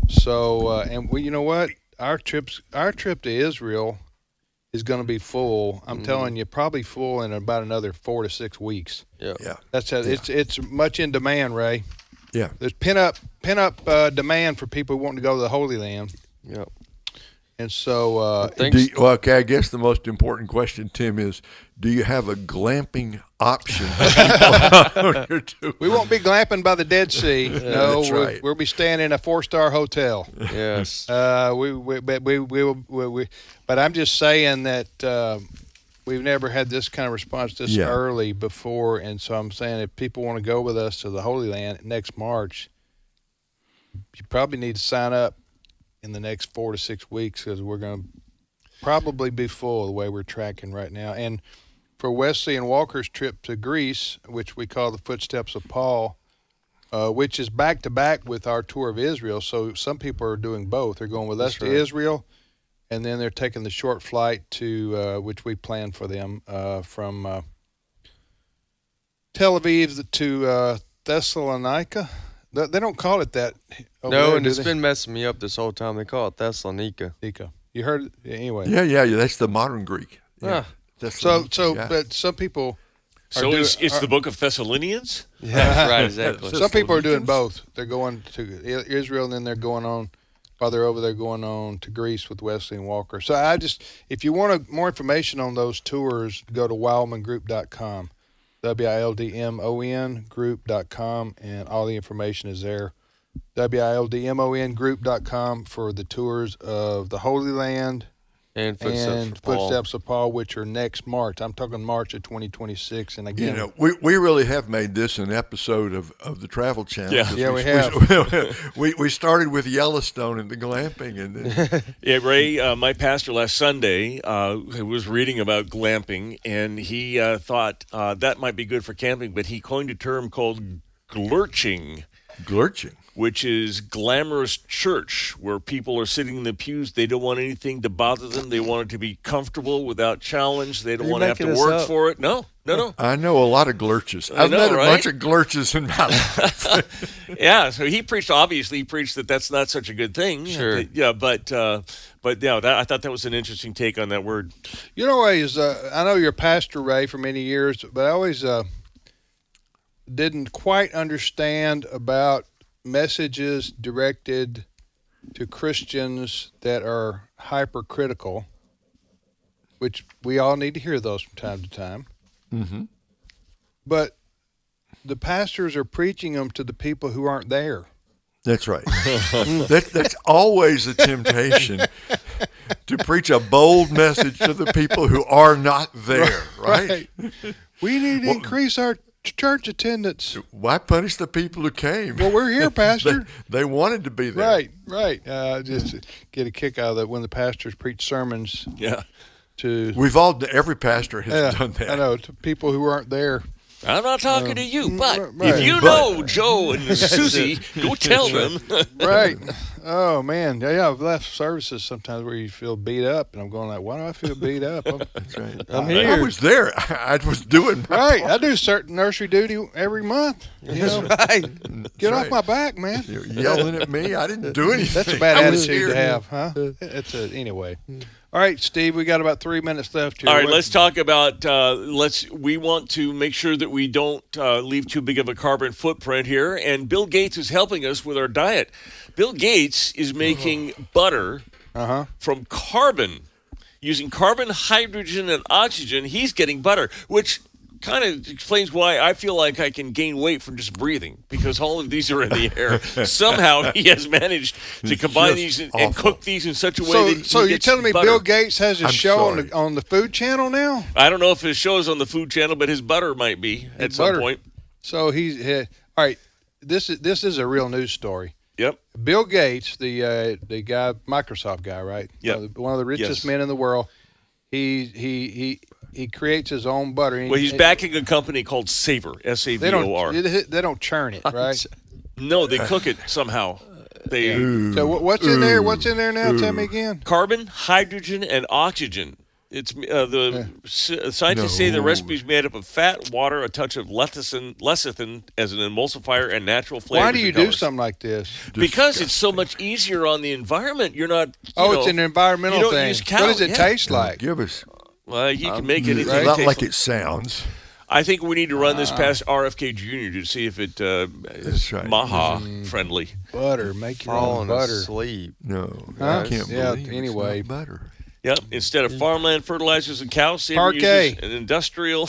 So, and you know what? Our trip to Israel is going to be full. I'm telling you, probably full in about another 4 to 6 weeks. Yeah. That's it's much in demand, Ray. Yeah. There's pent up demand for people who want to go to the Holy Land. Yep. And so, I guess the most important question, Tim, is: do you have a glamping option? We won't be glamping by the Dead Sea. No, that's right. We'll be staying in a 4-star hotel. Yes. But I'm just saying that we've never had this kind of response this early before, and so I'm saying if people want to go with us to the Holy Land next March, you probably need to sign up in the next 4 to 6 weeks because we're going to probably be full the way we're tracking right now. And for Wesley and Walker's trip to Greece, which we call the Footsteps of Paul, which is back-to-back with our tour of Israel. So some people are doing both. They're going with us to Israel, and then they're taking the short flight to, which we planned for them, from Tel Aviv to Thessalonica. They don't call it that. It's been messing me up this whole time. They call it Thessalonica. You heard it? Anyway. Yeah. That's the modern Greek. Yeah. But some people. It's the book of Thessalonians? Yeah, that's right, exactly. Some people are doing both. They're going to Israel, and then they're going on, while they're over there, going on to Greece with Wesley and Walker. So if you want more information on those tours, go to wildmangroup.com. WILDMONgroup.com, and all the information is there. WILDMONgroup.com for the tours of the Holy Land and Footsteps of Paul, which are next March. I'm talking March of 2026. And again, we really have made this an episode of the Travel Channel. Yeah, we have. We started with Yellowstone and the glamping, and then yeah, Ray, my pastor last Sunday was reading about glamping, and he thought that might be good for camping, but he coined a term called glurching. Glurching. Which is glamorous church, where people are sitting in the pews. They don't want anything to bother them. They want it to be comfortable without challenge. They don't want to have to work for it. No. I know a lot a glurches. I've met a bunch of glurches in my life. Yeah, so he preached that that's not such a good thing. Sure. Yeah, but yeah, I thought that was an interesting take on that word. You know, I know you're a pastor, Ray, for many years, but I always didn't quite understand about messages directed to Christians that are hypercritical, which we all need to hear those from time to time. Mm-hmm. But the pastors are preaching them to the people who aren't there. That's right. That's always a temptation, to preach a bold message to the people who are not there, right? We need to increase our church attendance. Why punish the people who came? Well, we're here, Pastor. They wanted to be there. Right. Just get a kick out of that when the pastors preach sermons. Yeah. Every pastor has done that. I know, to people who aren't there. I'm not talking to you, but if you know Joe and Susie, go tell them. Right. Oh, man. Yeah, I've left services sometimes where you feel beat up, and I'm going like, why do I feel beat up? That's right. I'm here. I was there. I was doing my part. I do certain nursery duty every month. Right. Get off my back, man. You're yelling at me. I didn't do anything. That's a bad attitude to have, huh? Anyway. All right, Steve, we got about 3 minutes left here. All right, let's talk about, we want to make sure that we don't leave too big of a carbon footprint here, and Bill Gates is helping us with our diet. Bill Gates is making butter from carbon. Using carbon, hydrogen, and oxygen, he's getting butter, which kind of explains why I feel like I can gain weight from just breathing, because all of these are in the air. Somehow he has managed to combine these and cook these in such a way that So you're telling me butter. Bill Gates has a show on the Food Channel now? I don't know if his show is on the Food Channel, but his butter might be at some point. So he's all right. This is a real news story. Yep. Bill Gates, the guy, Microsoft guy, right? Yep. One of the richest men in the world. He creates his own butter. Well, he's backing a company called Savor, S-A-V-O-R. They don't churn it, right? No, they cook it somehow. So what's in there? What's in there now? Tell me again. Carbon, hydrogen, and oxygen. It's scientists say the recipe is made up of fat, water, a touch of lecithin as an emulsifier, and natural flavors. Why do you do something like this? Because it's so much easier on the environment. You're not. It's an environmental you don't thing. Use cow. What does it taste like? Give us. Well, you can make anything. Not like it sounds. I think we need to run this past RFK Jr. to see if it is Maha friendly. Butter, make your own butter. Asleep. No, huh? I can't believe anyway. It's not butter. Yep. Instead of farmland fertilizers and cow semen, uses an industrial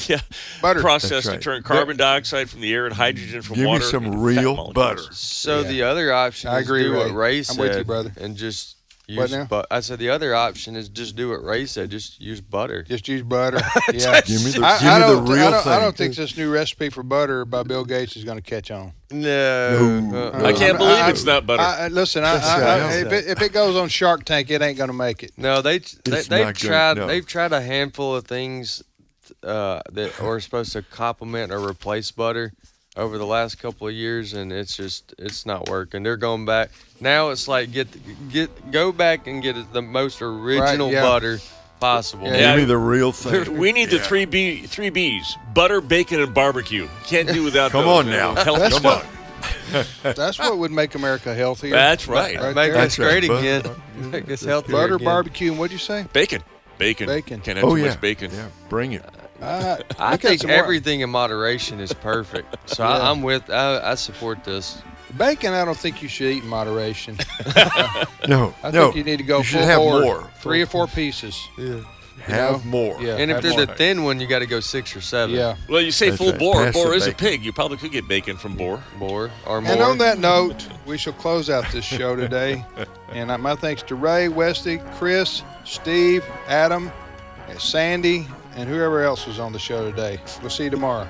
butter process to turn carbon dioxide from the air and hydrogen from water. Give me some real butter. So the other option is do what Ray said. I'm with you, brother. And just use I said the other option is just do what Ray said. Just use butter. Just use butter. Yeah. Give me the real thing. I don't think this new recipe for butter by Bill Gates is going to catch on. No. I can't believe it's not butter. Listen, if it goes on Shark Tank, it ain't going to make it. No, they've tried a handful of things that are supposed to complement or replace butter over the last couple of years, and it's not working. They're going back. Now it's like go back and get the most original butter possible. Yeah, give me the real thing. We need the three B's: butter, bacon, and barbecue. Can't do without those. Come on now. Healthy stuff. That's what would make America healthier. That's right. Make us great again. Make us healthier butter, again. barbecue, and what'd you say? Bacon. Can't have too much bacon. Yeah, bring it. I think everything in moderation is perfect. So I'm with. I support this. Bacon, I don't think you should eat in moderation. No, I think you need to go you should have more. 3 or 4 pieces. Yeah. Have more. Yeah, And if have they're more. the thin one, you got to go 6 or 7. Yeah. Well, you say That's full right. boar. Pass Boar the is a bacon. pig. You probably could get bacon from boar. Boar or more. And on that note, we shall close out this show today. And my thanks to Ray, Wesley, Chris, Steve, Adam, and Sandy, and whoever else was on the show today. We'll see you tomorrow.